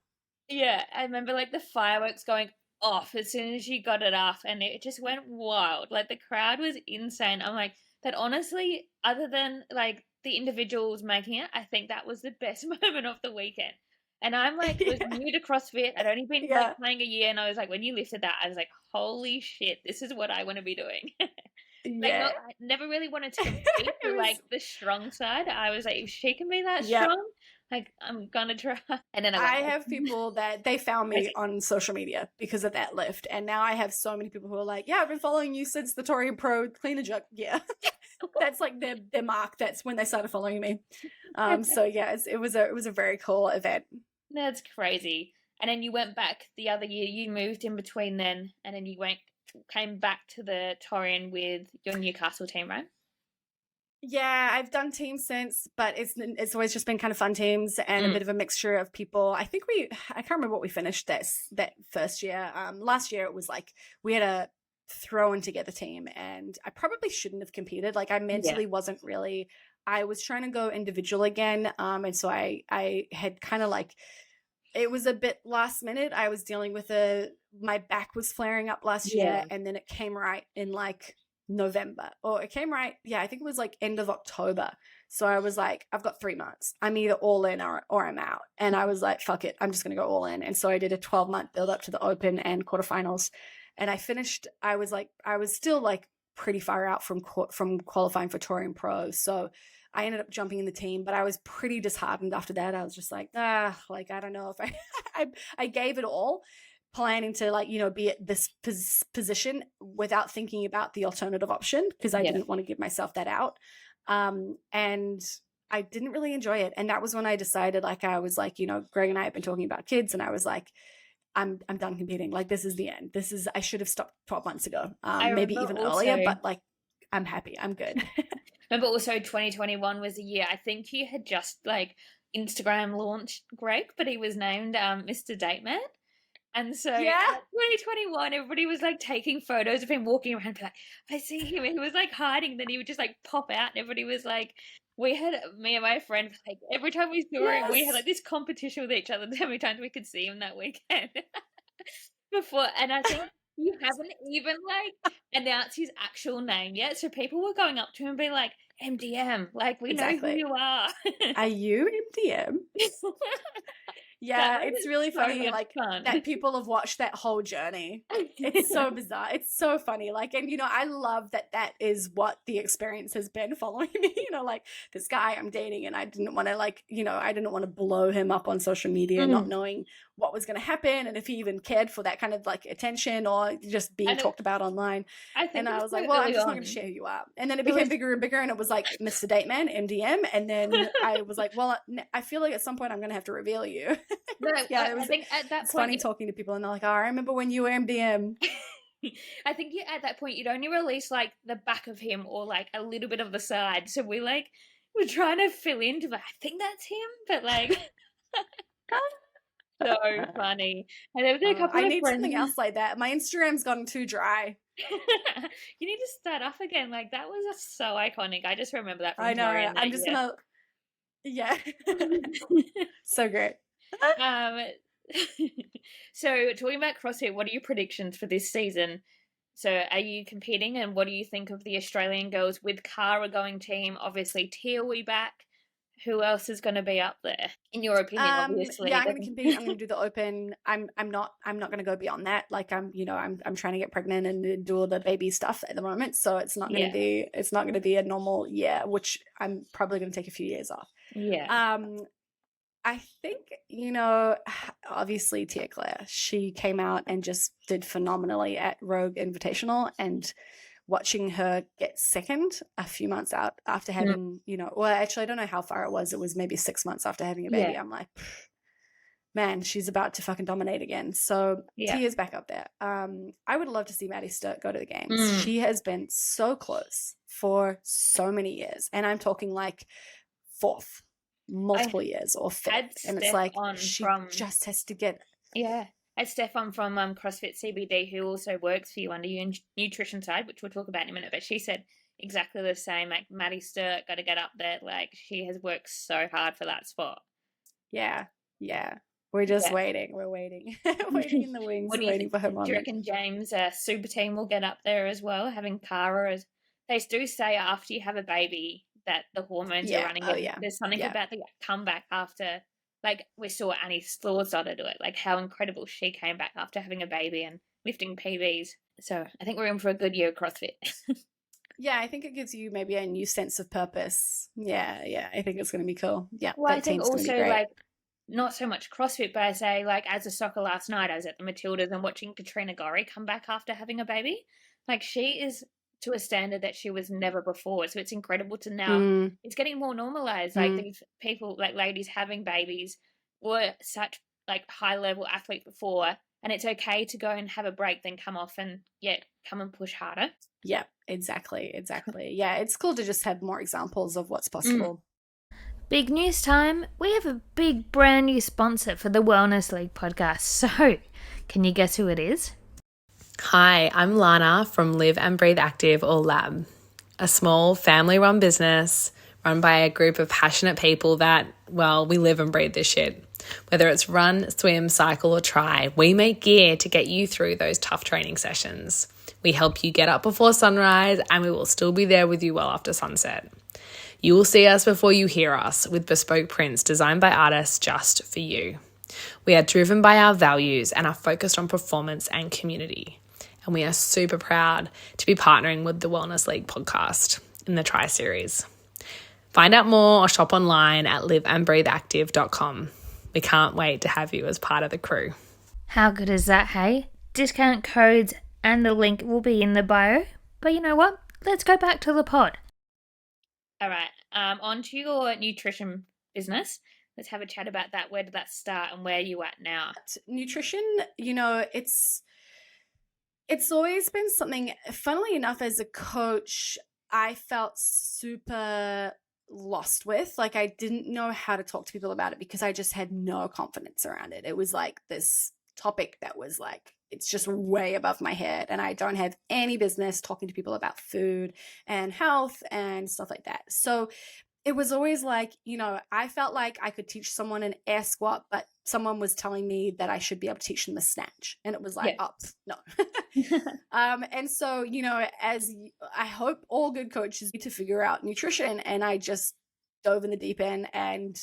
Yeah, I remember like the fireworks going off as soon as you got it off, and it just went wild. Like, the crowd was insane. I'm like, that honestly, other than like the individuals making it, I think that was the best moment of the weekend. And I'm like, was new to CrossFit. I'd only been like playing a year, and I was like, when you lifted that, I was like, holy shit, this is what I want to be doing. I never really wanted to compete for like the strong side. I was like, if she can be that strong, like, I'm gonna try. And then I have people that they found me on social media because of that lift, and now I have so many people who are like, I've been following you since the Torian Pro cleaner jug. That's like their mark. That's when they started following me. So it was a very cool event. That's crazy. And then you went back the other year. You moved in between then, and then you came back to the Torian with your Newcastle team, right? Yeah, I've done teams since, but it's always just been kind of fun teams and a bit of a mixture of people. I think I can't remember what we finished that first year. Last year it was like we had a thrown together team, and I probably shouldn't have competed. Like, I mentally wasn't really. I was trying to go individual again, and so I had kind of like, it was a bit last minute. I was dealing with my back was flaring up last year, and then it came right in like November, or it came right. I think it was like end of October. So I was like, I've got 3 months. I'm either all in or I'm out. And I was like, fuck it. I'm just going to go all in. And so I did a 12-month build up to the Open and quarterfinals. And I finished, I was still like pretty far out from qualifying for Torian Pro. So I ended up jumping in the team, but I was pretty disheartened after that. I was just like, like, I don't know if I gave it all, planning to like, be at this position without thinking about the alternative option, because I didn't want to give myself that out. And I didn't really enjoy it. And that was when I decided, like, I was like, Greg and I have been talking about kids, and I was like, I'm done competing. Like, this is the end. I should have stopped 12 months ago. Maybe even earlier, but like, I'm happy. I'm good. Remember also 2021 was a year, I think you had just like Instagram launched Greg, but he was named Mr. Date Man. And so 2021, everybody was like taking photos of him walking around, like, I see him. And he was like hiding, then he would just like pop out, and everybody was like, me and my friend, like, every time we saw him, we had like this competition with each other how many times we could see him that weekend before. And I think you haven't even like announced his actual name yet. So people were going up to him and being like, MDM. Like, we know who Exactly. you are. Are you MDM? That Yeah, it's was really so funny, much like, fun. that people have watched that whole journey. It's so bizarre. It's so funny. Like, and, I love that that is what the experience has been following me. Like, this guy I'm dating, and I didn't want to, like, I didn't want to blow him up on social media, not knowing what was going to happen and if he even cared for that kind of, like, attention or just being And talked about online. I think And it I was was so like, well, I'm early just not going on. to share who you are. And then it It became was bigger and bigger, and it was like Mr. Date Man, MDM. And then I was like, well, I feel like at some point I'm going to have to reveal you. no, Yeah, I think at that it's point, funny talking to people, and they're like, oh, I remember when you were MDM. I think at that point you'd only release like the back of him or like a little bit of the side. So we're trying to fill in to, I think that's him, but like so funny. And there was a couple I of need friends. something else like that. My Instagram's gotten too dry. You need to start off again. Like, that was so iconic. I just remember that from I know. Tori and I'm just going to, yeah. So great. um so talking about CrossFit, what are your predictions for this season? So are you competing, and what do you think of the Australian girls with Cara going team? Obviously Tia will be back. Who else is going to be up there in your opinion? Obviously Yeah, I'm going to compete. I'm going to do the open. I'm not going to go beyond that. Like, I'm trying to get pregnant and do all the baby stuff at the moment. So it's not going to be a normal year, which I'm probably going to take a few years off. Yeah. I think, obviously Tia Claire, she came out and just did phenomenally at Rogue Invitational, and watching her get second a few months out after having, well, actually, I don't know how far it was. It was maybe 6 months after having a baby. Yeah. I'm like, man, she's about to fucking dominate again. So Tia's back up there. I would love to see Maddie Sturt go to the games. She has been so close for so many years. And I'm talking like fourth, multiple years, or fifth. And it's like, she just has to get... Yeah. I had Stefan from CrossFit CBD, who also works for you under your nutrition side, which we'll talk about in a minute, but she said exactly the same. Like, Maddie Sturt got to get up there. Like, she has worked so hard for that spot. Yeah. We're just waiting. We're waiting. Waiting in the wings, waiting for her moment. Do you reckon James' super team will get up there as well, having Cara as... They do say after you have a baby that the hormones are running. There's something about the comeback after... Like, we saw Annie Slaw's daughter do it, like how incredible she came back after having a baby and lifting PBs. So I think we're in for a good year of CrossFit. Yeah, I think it gives you maybe a new sense of purpose. Yeah, I think it's going to be cool. Yeah, well, I think also, like, not so much CrossFit, but I say, like, as a soccer last night, I was at the Matildas and watching Katrina Gorry come back after having a baby. Like, she is to a standard that she was never before. So it's incredible to now, it's getting more normalized. Like, these people, like ladies having babies, were such like high level athletes before, and it's okay to go and have a break, then come off and yet come and push harder. Yeah, exactly. Yeah, it's cool to just have more examples of what's possible. Big news time. We have a big brand new sponsor for the Wellness League podcast. So, can you guess who it is? Hi, I'm Lana from Live and Breathe Active, or LAB, a small family-run business run by a group of passionate people that, well, we live and breathe this shit. Whether it's run, swim, cycle, or try, we make gear to get you through those tough training sessions. We help you get up before sunrise, and we will still be there with you well after sunset. You will see us before you hear us, with bespoke prints designed by artists just for you. We are driven by our values and are focused on performance and community. And we are super proud to be partnering with the Wellness League podcast in the Try series. Find out more or shop online at liveandbreatheactive.com. We can't wait to have you as part of the crew. How good is that, hey? Discount codes and the link will be in the bio. But you know what? Let's go back to the pod. All right, on to your nutrition business. Let's have a chat about that. Where did that start and where are you at now? Nutrition, it's always been something, funnily enough, as a coach, I felt super lost with. Like, I didn't know how to talk to people about it because I just had no confidence around it. It was like this topic that was like, it's just way above my head, and I don't have any business talking to people about food and health and stuff like that. So it was always like, I felt like I could teach someone an air squat, but someone was telling me that I should be able to teach them the snatch. And it was like, Yeah. no. And so, as I hope all good coaches need to figure out nutrition. And I just dove in the deep end and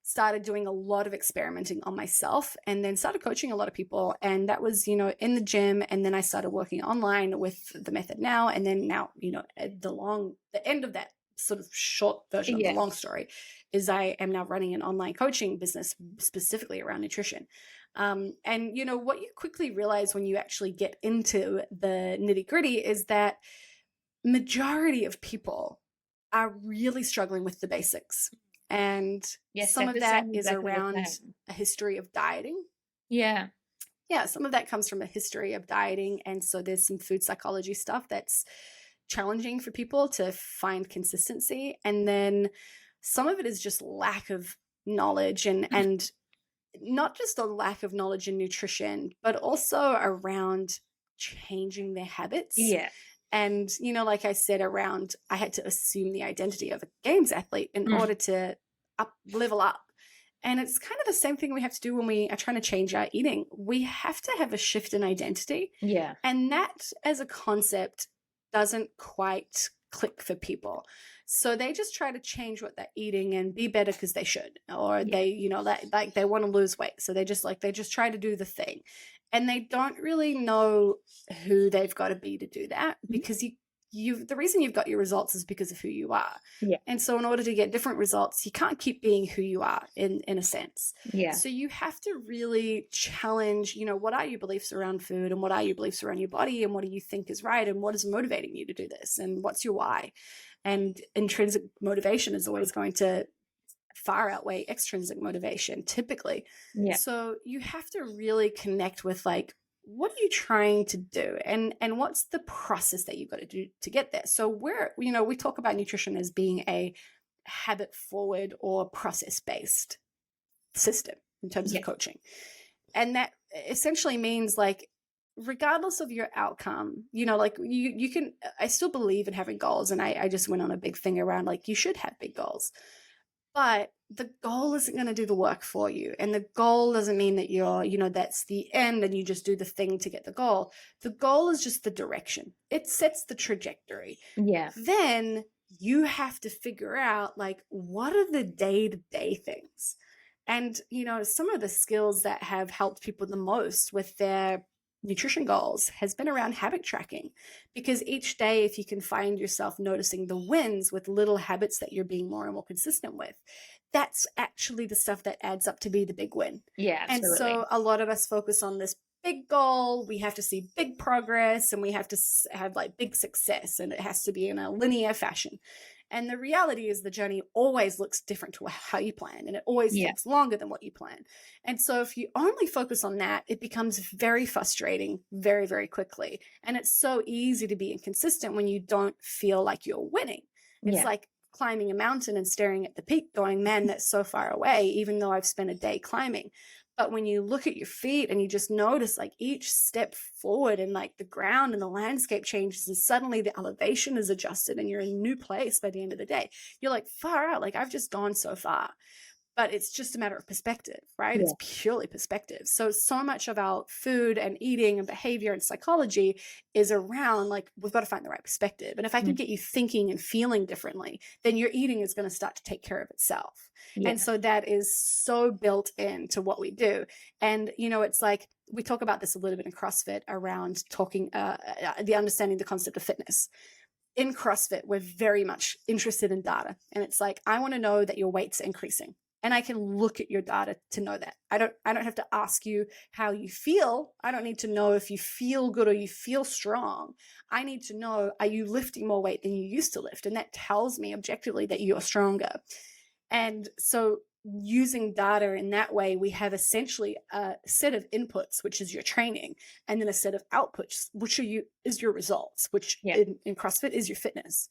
started doing a lot of experimenting on myself, and then started coaching a lot of people. And that was, in the gym. And then I started working online with the method now. And then now, at the end of that sort of short version of the long story is I am now running an online coaching business specifically around nutrition. And what you quickly realize when you actually get into the nitty gritty is that majority of people are really struggling with the basics. And some of that is around a history of dieting. Yeah. Yeah, some of that comes from a history of dieting. And so there's some food psychology stuff that's challenging for people to find consistency. And then some of it is just lack of knowledge and not just a lack of knowledge in nutrition, but also around changing their habits. Yeah. And, like I said, around I had to assume the identity of a games athlete in order to level up. And it's kind of the same thing we have to do when we are trying to change our eating. We have to have a shift in identity. Yeah. And that as a concept doesn't quite click for people. So they just try to change what they're eating and be better because they should, or they, like they want to lose weight. So they just try to do the thing. And they don't really know who they've got to be to do that, because the reason you've got your results is because of who you are. Yeah. And so in order to get different results, you can't keep being who you are in a sense. Yeah. So you have to really challenge, what are your beliefs around food, and what are your beliefs around your body, and what do you think is right, and what is motivating you to do this, and what's your why? And intrinsic motivation is always going to far outweigh extrinsic motivation typically. Yeah. So you have to really connect with like, what are you trying to do, and what's the process that you've got to do to get there? So we talk about nutrition as being a habit forward or process based system in terms of coaching. And that essentially means like, regardless of your outcome, like you can, I still believe in having goals. And I just went on a big thing around like, you should have big goals, but the goal isn't going to do the work for you. And the goal doesn't mean that you're, that's the end and you just do the thing to get the goal. The goal is just the direction. It sets the trajectory. Yeah. Then you have to figure out like, what are the day-to-day things? And, some of the skills that have helped people the most with their nutrition goals has been around habit tracking, because each day, if you can find yourself noticing the wins with little habits that you're being more and more consistent with, that's actually the stuff that adds up to be the big win. Yeah, absolutely. And so a lot of us focus on this big goal. We have to see big progress, and we have to have like big success, and it has to be in a linear fashion. And the reality is the journey always looks different to how you plan, and it always takes longer than what you plan. And so if you only focus on that, it becomes very frustrating very, very quickly. And it's so easy to be inconsistent when you don't feel like you're winning. It's like climbing a mountain and staring at the peak going, man, that's so far away, even though I've spent a day climbing. But when you look at your feet and you just notice like each step forward and like the ground and the landscape changes, and suddenly the elevation is adjusted and you're in a new place by the end of the day, you're like, far out, like I've just gone so far. But it's just a matter of perspective, right? Yeah. It's purely perspective. So much of our food and eating and behavior and psychology is around like, we've got to find the right perspective. And if I can get you thinking and feeling differently, then your eating is going to start to take care of itself. Yeah. And so that is so built into what we do. And, it's like, we talk about this a little bit in CrossFit around talking, the understanding the concept of fitness. In CrossFit, we're very much interested in data. And it's like, I want to know that your weight's increasing. And I can look at your data to know that. I don't have to ask you how you feel. I don't need to know if you feel good or you feel strong. I need to know, are you lifting more weight than you used to lift? And that tells me objectively that you're stronger. And so using data in that way, we have essentially a set of inputs, which is your training, and then a set of outputs, which is your results, which in CrossFit is your fitness.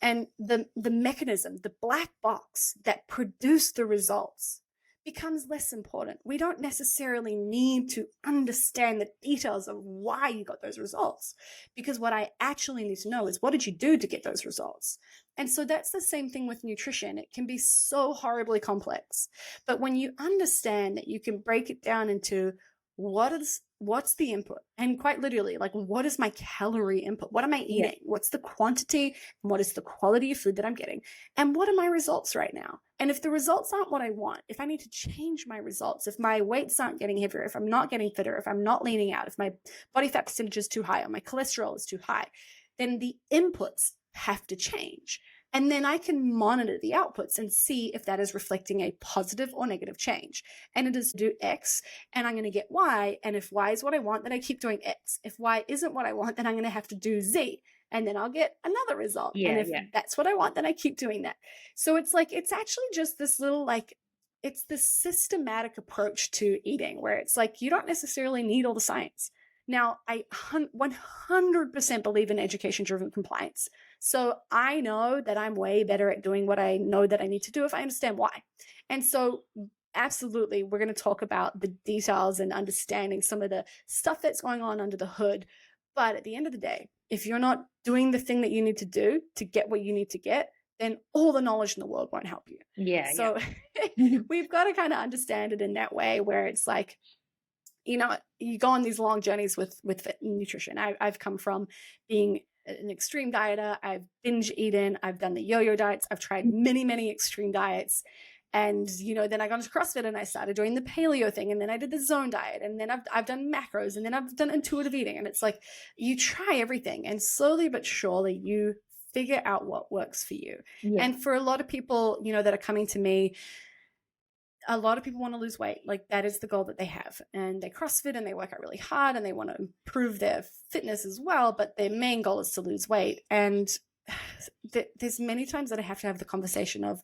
And the mechanism, the black box that produced the results becomes less important. We don't necessarily need to understand the details of why you got those results, because what I actually need to know is, what did you do to get those results? And so that's the same thing with nutrition. It can be so horribly complex, but when you understand that you can break it down into what's the input, and quite literally, like, what is my calorie input? What am I eating? Yeah. What's the quantity, and what is the quality of food that I'm getting? And what are my results right now? And if the results aren't what I want, if I need to change my results, if my weights aren't getting heavier, if I'm not getting fitter, if I'm not leaning out, if my body fat percentage is too high or my cholesterol is too high, then the inputs have to change. And then I can monitor the outputs and see if that is reflecting a positive or negative change. And it is do X, and I'm going to get Y. And if Y is what I want, then I keep doing X. If Y isn't what I want, then I'm going to have to do Z. And then I'll get another result. And if that's what I want, then I keep doing that. So it's like, it's actually just this little, like, it's this systematic approach to eating, where it's like, you don't necessarily need all the science. Now, I 100% believe in education-driven compliance. So I know that I'm way better at doing what I know that I need to do if I understand why. And so absolutely, we're going to talk about the details and understanding some of the stuff that's going on under the hood. But at the end of the day, if you're not doing the thing that you need to do to get what you need to get, then all the knowledge in the world won't help you. Yeah. So we've got to kind of understand it in that way, where it's like, you know, you go on these long journeys with nutrition. I've come from being an extreme dieter. I've binge eaten. I've done the yo-yo diets. I've tried many, many extreme diets. And, you know, then I got into CrossFit and I started doing the paleo thing. And then I did the zone diet. And then I've done macros. And then I've done intuitive eating. And it's like, you try everything. And slowly but surely, you figure out what works for you. Yeah. And for a lot of people, you know, that are coming to me, a lot of people want to lose weight. Like, that is the goal that they have. And they CrossFit and they work out really hard and they want to improve their fitness as well. But their main goal is to lose weight. And there's many times that I have to have the conversation of,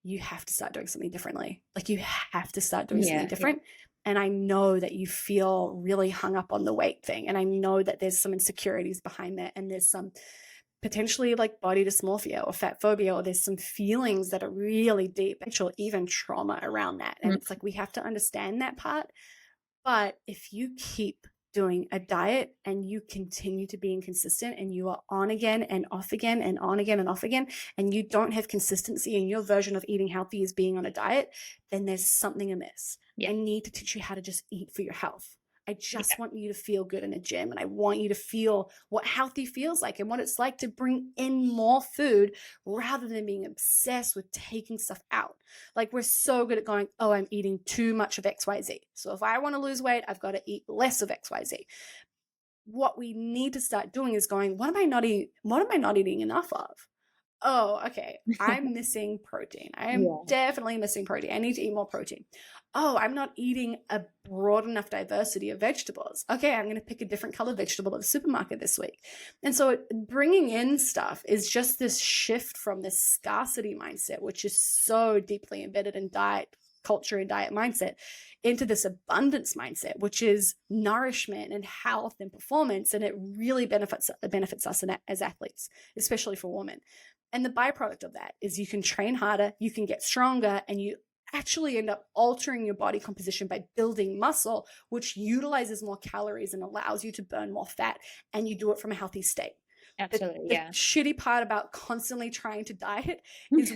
you have to start doing something differently. Like, you have to start doing something different. Yeah. And I know that you feel really hung up on the weight thing. And I know that there's some insecurities behind that. And there's some potentially like body dysmorphia or fat phobia, or there's some feelings that are really deep, or even trauma around that. And it's like, we have to understand that part. But if you keep doing a diet and you continue to be inconsistent, and you are on again and off again and on again and off again, and you don't have consistency in your version of eating healthy as being on a diet, then there's something amiss. Yeah. I need to teach you how to just eat for your health. I just want you to feel good in a gym, and I want you to feel what healthy feels like and what it's like to bring in more food rather than being obsessed with taking stuff out. Like, we're so good at going, oh, I'm eating too much of XYZ. So if I want to lose weight, I've got to eat less of XYZ. What we need to start doing is going, what am I not eating enough of? Oh, okay. I'm missing protein. I am definitely missing protein. I need to eat more protein. Oh, I'm not eating a broad enough diversity of vegetables. Okay, I'm going to pick a different color vegetable at the supermarket this week. And so bringing in stuff is just this shift from this scarcity mindset, which is so deeply embedded in diet culture and diet mindset, into this abundance mindset, which is nourishment and health and performance. And it really benefits us as athletes, especially for women. And the byproduct of that is you can train harder, you can get stronger, and you actually end up altering your body composition by building muscle, which utilizes more calories and allows you to burn more fat, and you do it from a healthy state. Absolutely, the shitty part about constantly trying to diet is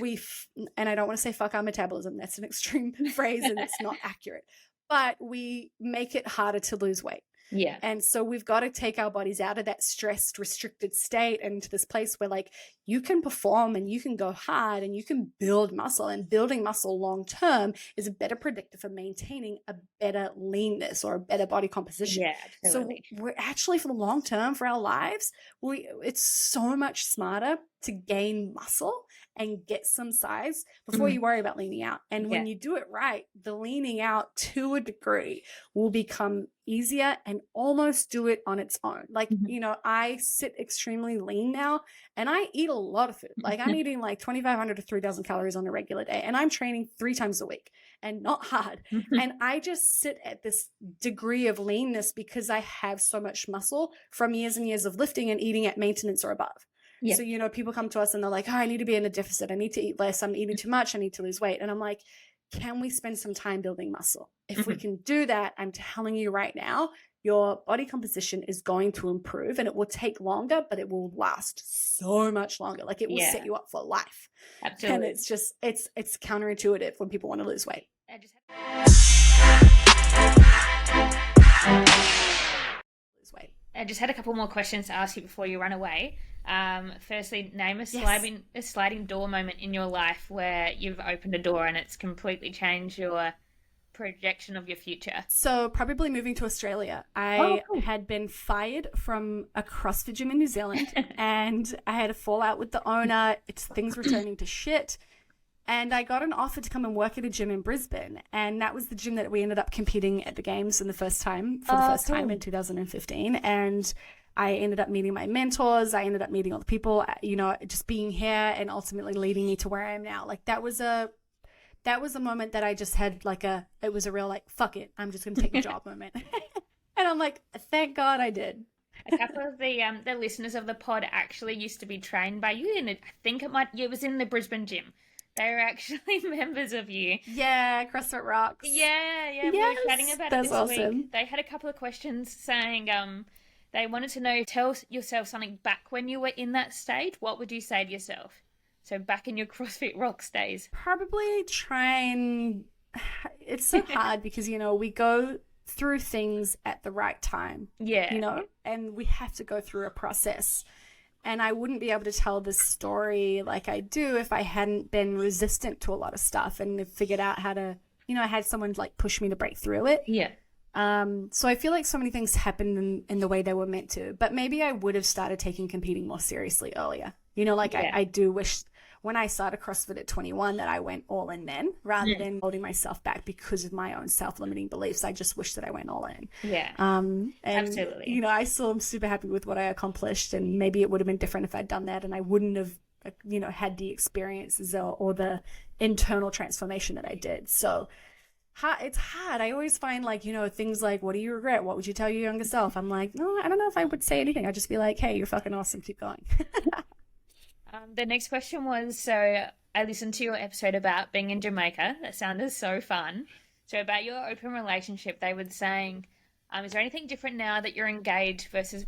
and I don't want to say fuck our metabolism, that's an extreme phrase and it's not accurate, but we make it harder to lose weight. Yeah. And so we've got to take our bodies out of that stressed, restricted state and into this place where, like, you can perform and you can go hard and you can build muscle, and building muscle long term is a better predictor for maintaining a better leanness or a better body composition. Yeah, totally. So we're actually, for the long term for our lives, it's so much smarter to gain muscle and get some size before you worry about leaning out. And when you do it right, the leaning out to a degree will become easier and almost do it on its own. Like, you know, I sit extremely lean now and I eat a lot of food. Like, I'm eating like 2,500 to 3,000 calories on a regular day, and I'm training 3 times a week and not hard. And I just sit at this degree of leanness because I have so much muscle from years and years of lifting and eating at maintenance or above. Yeah. So, you know, people come to us and they're like, oh, I need to be in a deficit. I need to eat less. I'm eating too much. I need to lose weight. And I'm like, can we spend some time building muscle? If we can do that, I'm telling you right now, your body composition is going to improve, and it will take longer, but it will last so much longer. Like it will set you up for life. Absolutely. And it's just, it's counterintuitive when people want to lose weight. I just had a couple more questions to ask you before you run away. Firstly, name a sliding door moment in your life where you've opened a door and it's completely changed your projection of your future. So probably moving to Australia. I had been fired from a CrossFit gym in New Zealand and I had a fallout with the owner. Things were turning to shit. And I got an offer to come and work at a gym in Brisbane. And that was the gym that we ended up competing at the games for the first time in 2015. And I ended up meeting my mentors. I ended up meeting all the people, just being here and ultimately leading me to where I am now. Like that was a moment that I just had it was a real fuck it, I'm just going to take a job moment. And I'm like, thank God I did. A couple of the listeners of the pod actually used to be trained by you. And I think it was in the Brisbane gym. They were actually members of you. Yeah, CrossFit rocks. Yeah. Yes, we were chatting about it this awesome. week. They had a couple of questions saying they wanted to know, tell yourself something back when you were in that stage. What would you say to yourself? So back in your CrossFit rocks days. Probably it's so hard because, we go through things at the right time. Yeah. And we have to go through a process. And I wouldn't be able to tell this story like I do if I hadn't been resistant to a lot of stuff and figured out how to, I had someone push me to break through it. Yeah. So I feel like so many things happened in the way they were meant to, but maybe I would have started taking competing more seriously earlier. I do wish when I started CrossFit at 21 that I went all in then rather than holding myself back because of my own self-limiting beliefs. I just wish that I went all in. Yeah. And, absolutely. I still am super happy with what I accomplished, and maybe it would have been different if I'd done that and I wouldn't have, had the experiences or the internal transformation that I did. So it's hard. I always find things like, what do you regret? What would you tell your younger self? I'm like, no, I don't know if I would say anything. I'd just be like, hey, you're fucking awesome. Keep going. The next question was, so I listened to your episode about being in Jamaica. That sounded so fun. So about your open relationship, they were saying, is there anything different now that you're engaged versus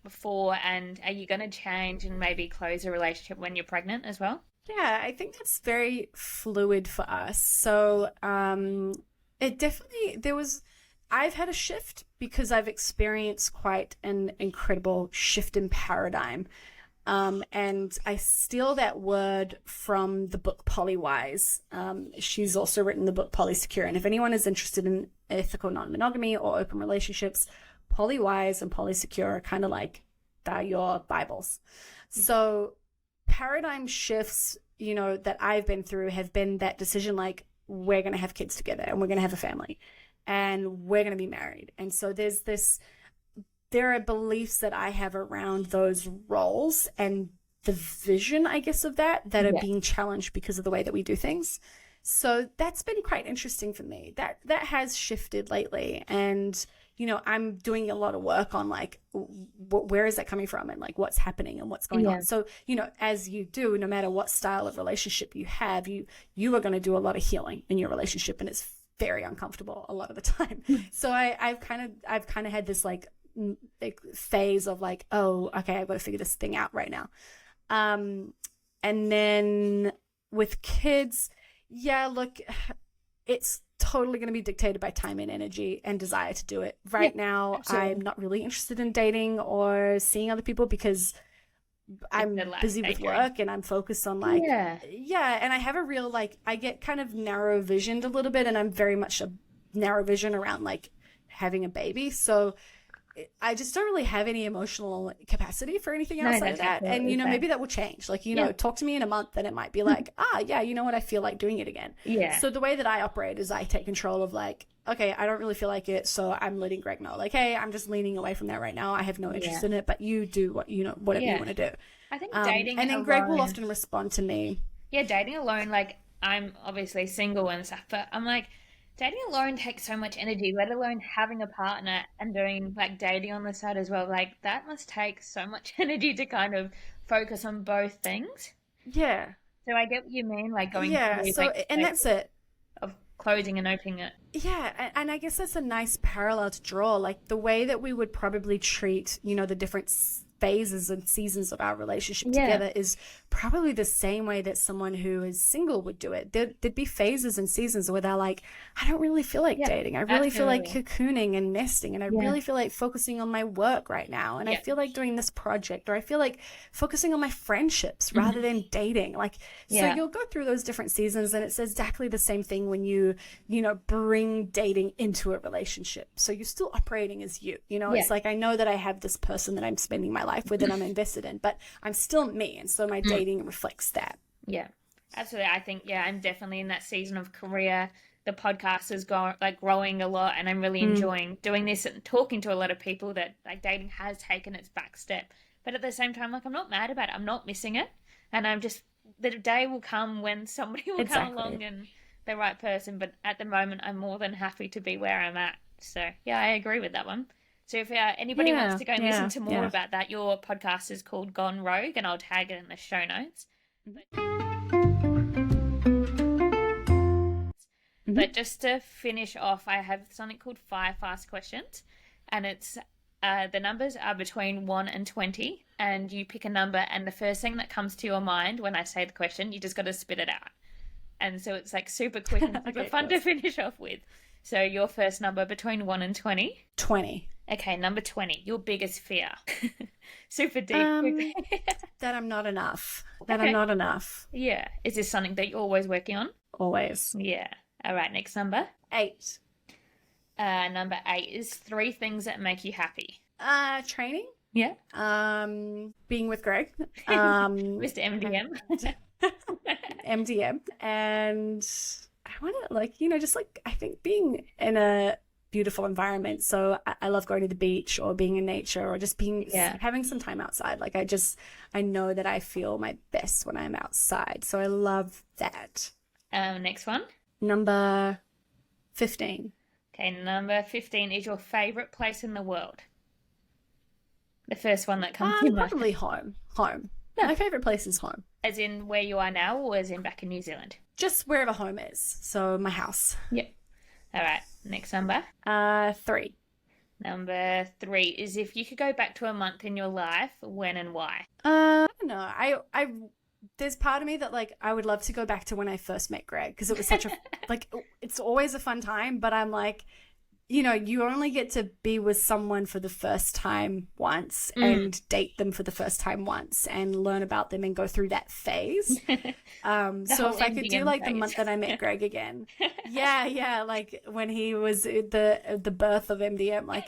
before? And are you going to change and maybe close a relationship when you're pregnant as well? Yeah, I think that's very fluid for us. So I've had a shift because I've experienced quite an incredible shift in paradigm. And I steal that word from the book Polywise. She's also written the book Polysecure. And if anyone is interested in ethical non-monogamy or open relationships, Polywise and Polysecure are kind of they're your Bibles. So paradigm shifts, that I've been through have been that decision, we're going to have kids together and we're going to have a family and we're going to be married. And so there are beliefs that I have around those roles and the vision, I guess, of that are being challenged because of the way that we do things. So that's been quite interesting for me. That has shifted lately. And, I'm doing a lot of work on where is that coming from and what's happening and what's going on. So, as you do, no matter what style of relationship you have, you are going to do a lot of healing in your relationship, and it's very uncomfortable a lot of the time. So I've kind of had this phase of oh, okay, I've got to figure this thing out right now. And then with kids, look, it's totally going to be dictated by time and energy and desire to do it. Right now, absolutely. I'm not really interested in dating or seeing other people because I'm busy with work and I'm focused on and I have a real I get kind of narrow visioned a little bit, and I'm very much a narrow vision around having a baby. So I just don't really have any emotional capacity for anything outside of that. And, maybe that will change. Talk to me in a month and it might be you know what? I feel like doing it again. Yeah. So the way that I operate is I take control of okay, I don't really feel like it. So I'm letting Greg know hey, I'm just leaning away from that right now. I have no interest in it, but you do whatever you want to do. I think dating and then alone, Greg will often respond to me. Yeah. Dating alone, I'm obviously single and stuff, but I'm dating alone takes so much energy, let alone having a partner and doing dating on the side as well. That must take so much energy to kind of focus on both things. Yeah. So I get what you mean, going through, so and that's it. Of closing and opening it. Yeah, and I guess that's a nice parallel to draw. Like the way that we would probably treat, the different phases and seasons of our relationship together is probably the same way that someone who is single would do it. There'd be phases and seasons where they're like, I don't really feel like dating. I really feel like cocooning and nesting, and I really feel like focusing on my work right now. And I feel like doing this project, or I feel like focusing on my friendships rather than dating. Like, so you'll go through those different seasons, and it's exactly the same thing when you bring dating into a relationship. So you're still operating as you, it's like, I know that I have this person that I'm spending my life with and I'm invested in, but I'm still me. And so my dating reflects that. Yeah, absolutely. I think, I'm definitely in that season of career. The podcast is growing a lot, and I'm really enjoying doing this and talking to a lot of people that like dating has taken its back step. But at the same time, like, I'm not mad about it. I'm not missing it. And I'm just, the day will come when somebody will come along and the right person. But at the moment, I'm more than happy to be where I'm at. So yeah, I agree with that one. So if anybody wants to go and listen to more about that, your podcast is called Gone Rogue, and I'll tag it in the show notes. But just to finish off, I have something called 5 Fast Questions, and it's the numbers are between 1 and 20, and you pick a number, and the first thing that comes to your mind when I say the question, you just got to spit it out. And so it's like super quick and super fun to finish off with. So your first number between 1 and 20? 20. Okay, number 20, your biggest fear. Super deep. That I'm not enough. I'm not enough. Yeah. Is this something that you're always working on? Always. Yeah. All right, next number. 8. Number 8 is 3 things that make you happy. Training. Yeah. Being with Greg. Mr. MDM. MDM. And I want to just I think being in a beautiful environment. So I love going to the beach or being in nature or just being, having some time outside. Like I know that I feel my best when I'm outside. So I love that. Next one. Number 15. Okay, number 15 is your favorite place in the world. The first one that comes to mind. Probably home. Home. No. My favorite place is home. As in where you are now, or as in back in New Zealand? Just wherever home is. So my house. Yep. All right. Next number. 3. Number 3 is if you could go back to a month in your life, when and why? I don't know. I there's part of me that I would love to go back to when I first met Greg, because it was such a it's always a fun time, but I'm like, you only get to be with someone for the first time once and date them for the first time once and learn about them and go through that phase. So if I could do the month that I met Greg again. Yeah. Like when he was the birth of MDM,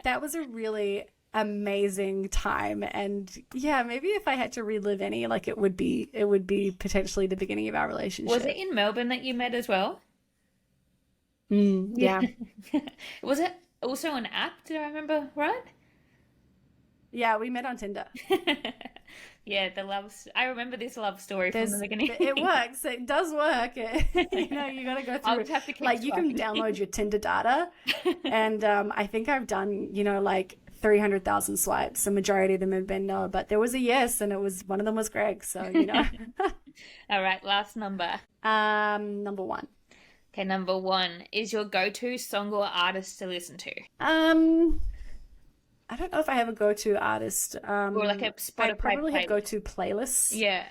that was a really amazing time. And maybe if I had to relive any, it would be potentially the beginning of our relationship. Was it in Melbourne that you met as well? Yeah. Was it also an app? Did I remember right? Yeah, we met on Tinder. Yeah, I remember this love story from the beginning. It works. It does work. You got to go through. I'll have to keep you can download your Tinder data, and I think I've done 300,000 swipes. The majority of them have been no, but there was a yes, and one of them was Greg. So All right, last number. Number 1. Okay, number 1 is your go-to song or artist to listen to. I don't know if I have a go-to artist. Or a Spotify I probably playlist. have go-to playlists. Yeah.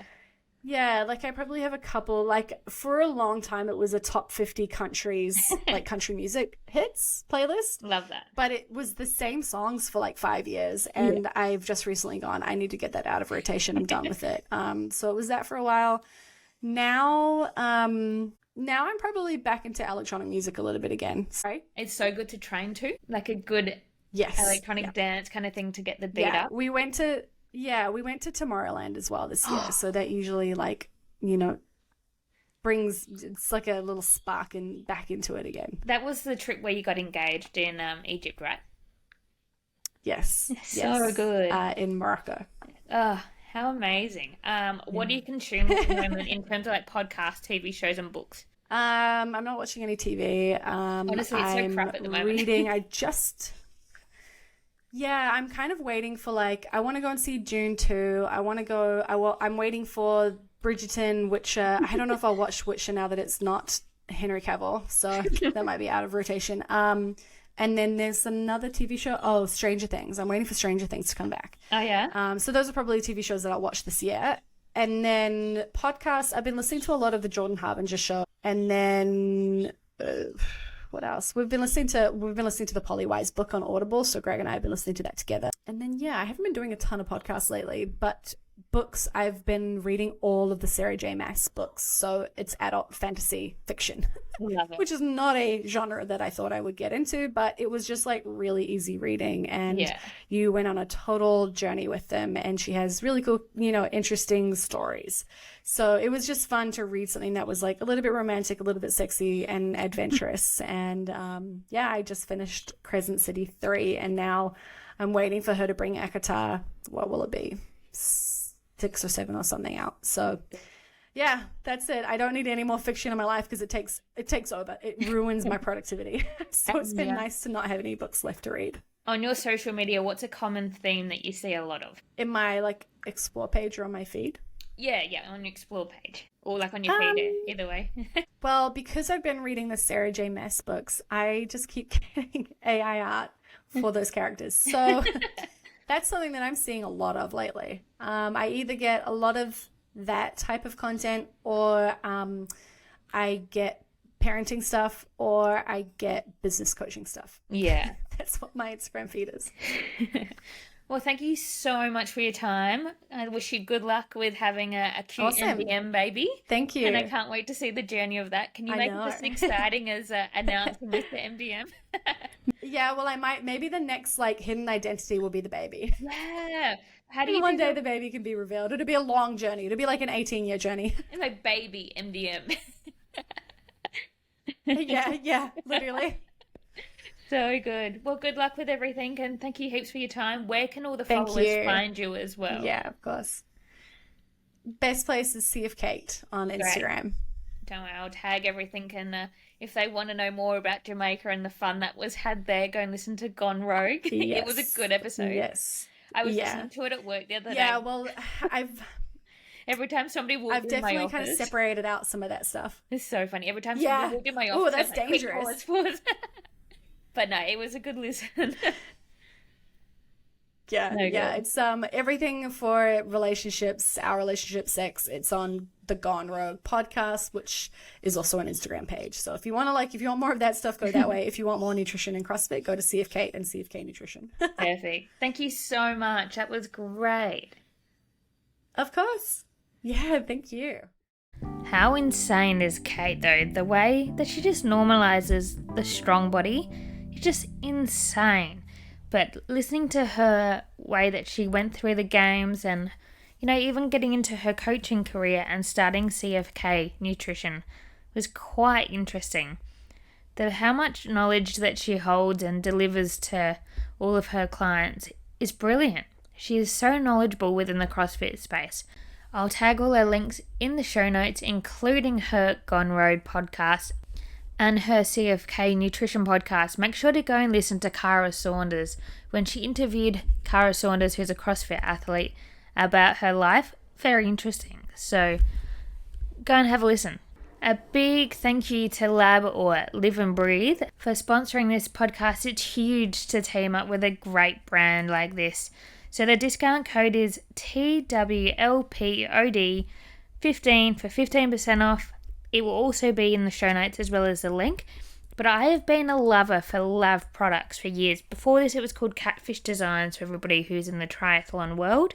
Yeah, I probably have a couple. For a long time, it was a top 50 countries, country music hits playlist. Love that. But it was the same songs for 5 years, and I've just recently gone, I need to get that out of rotation. I'm done with it. So it was that for a while. Now I'm probably back into electronic music a little bit again. Sorry? It's so good to train to, a good electronic dance kind of thing to get the beat up. We went to Tomorrowland as well this year. So that usually brings, it's like a little spark back into it again. That was the trip where you got engaged in Egypt, right? Yes. So good. In Morocco. Oh, how amazing. What do you consume at the moment in terms of podcast, TV shows and books? I'm not watching any TV. Honestly, it's so crap at the moment. Reading. I'm kind of waiting for I want to go and see June 2. I'm waiting for Bridgerton, Witcher. I don't know if I'll watch Witcher now that it's not Henry Cavill, so that might be out of rotation. And then there's another TV show, Stranger Things. I'm waiting for Stranger Things to come back. Oh, yeah? So those are probably TV shows that I'll watch this year. And then podcasts, I've been listening to a lot of the Jordan Harbinger show. And then what else? We've been listening to the Polly Wise book on Audible. So Greg and I have been listening to that together. And then, I haven't been doing a ton of podcasts lately, but books, I've been reading all of the Sarah J. Maas books. So it's adult fantasy fiction, which is not a genre that I thought I would get into, but it was just like really easy reading. And you went on a total journey with them. And she has really cool, interesting stories. So it was just fun to read something that was like a little bit romantic, a little bit sexy and adventurous. And I just finished Crescent City 3, and now I'm waiting for her to bring Akatar. What will it be? 6 or 7 or something out. So that's it. I don't need any more fiction in my life because it takes over. It ruins my productivity. So it's been nice to not have any books left to read. On your social media, what's a common theme that you see a lot of? In my explore page or on my feed? Yeah, on your explore page. Or on your feed, either way. Well, because I've been reading the Sarah J. Maas books, I just keep getting AI art for those characters. So that's something that I'm seeing a lot of lately. I either get a lot of that type of content, or I get parenting stuff, or I get business coaching stuff. Yeah. That's what my Instagram feed is. Well, thank you so much for your time. I wish you good luck with having a cute MDM baby. Thank you. And I can't wait to see the journey of that. Can you make it just as exciting as announcing Mr. MDM? Yeah, well, I might. Maybe the next hidden identity will be the baby. Yeah. How do you one day the baby can be revealed? It'll be a long journey. It'll be like an 18-year journey. It's like baby MDM. Yeah, literally. So good. Well, good luck with everything, and thank you heaps for your time. Where can all the followers find you as well? Yeah, of course. Best place is Sea of Kate on Instagram. Great. Don't worry, I'll tag everything, and if they want to know more about Jamaica and the fun that was had there, go and listen to Gone Rogue. Yes. It was a good episode. Yes. I was listening to it at work the other day. Yeah, well, every time somebody walked in my office, I've definitely kind of separated out some of that stuff. It's so funny. Every time somebody walked in my office, that's dangerous. But no, it was a good listen. It's everything for relationships, our relationship, sex. It's on the Gone Rogue podcast, which is also an Instagram page. So if you want more of that stuff, go that way. If you want more nutrition and CrossFit, go to CFK and CFK Nutrition. Perfect. Thank you so much. That was great. Of course. Yeah, thank you. How insane is Kate, though? The way that she just normalizes the strong body is just insane. But listening to her way that she went through the games and, even getting into her coaching career and starting CFK Nutrition was quite interesting. How much knowledge that she holds and delivers to all of her clients is brilliant. She is so knowledgeable within the CrossFit space. I'll tag all her links in the show notes, including her Gone Road podcast and her CFK Nutrition podcast. Make sure to go and listen to Cara Saunders when she interviewed Cara Saunders, who's a CrossFit athlete, about her life. Very interesting. So go and have a listen. A big thank you to Lab or Live and Breathe for sponsoring this podcast. It's huge to team up with a great brand like this. So the discount code is TWLPOD15 for 15% off. It will also be in the show notes as well as the link. But I have been a lover for Lav products for years. Before this, it was called Catfish Designs for everybody who's in the triathlon world.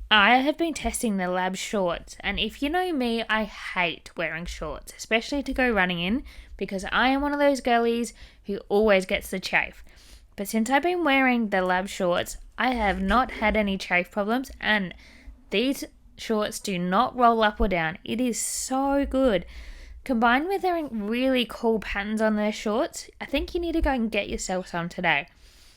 I have been testing the Lab shorts, and if you know me, I hate wearing shorts, especially to go running in, because I am one of those girlies who always gets the chafe. But since I've been wearing the Lab shorts, I have not had any chafe problems, and these shorts do not roll up or down. It is so good. Combined with their really cool patterns on their shorts, I think you need to go and get yourself some today.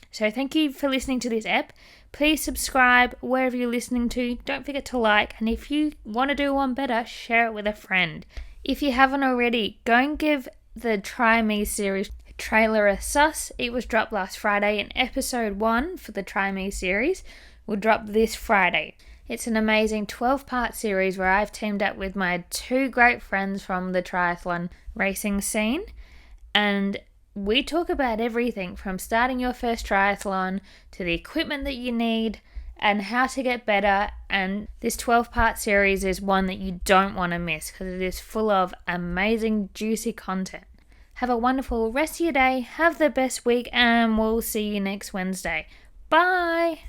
So thank you for listening to this ep. Please subscribe wherever you're listening to. Don't forget to like, and if you want to do one better, share it with a friend. If you haven't already, go and give the Try Me series trailer a sus. It was dropped last Friday, and episode 1 for the Try Me series will drop this Friday. It's an amazing 12-part series where I've teamed up with my two great friends from the triathlon racing scene, and we talk about everything from starting your first triathlon to the equipment that you need and how to get better. And this 12-part series is one that you don't want to miss because it is full of amazing, juicy content. Have a wonderful rest of your day, have the best week, and we'll see you next Wednesday. Bye!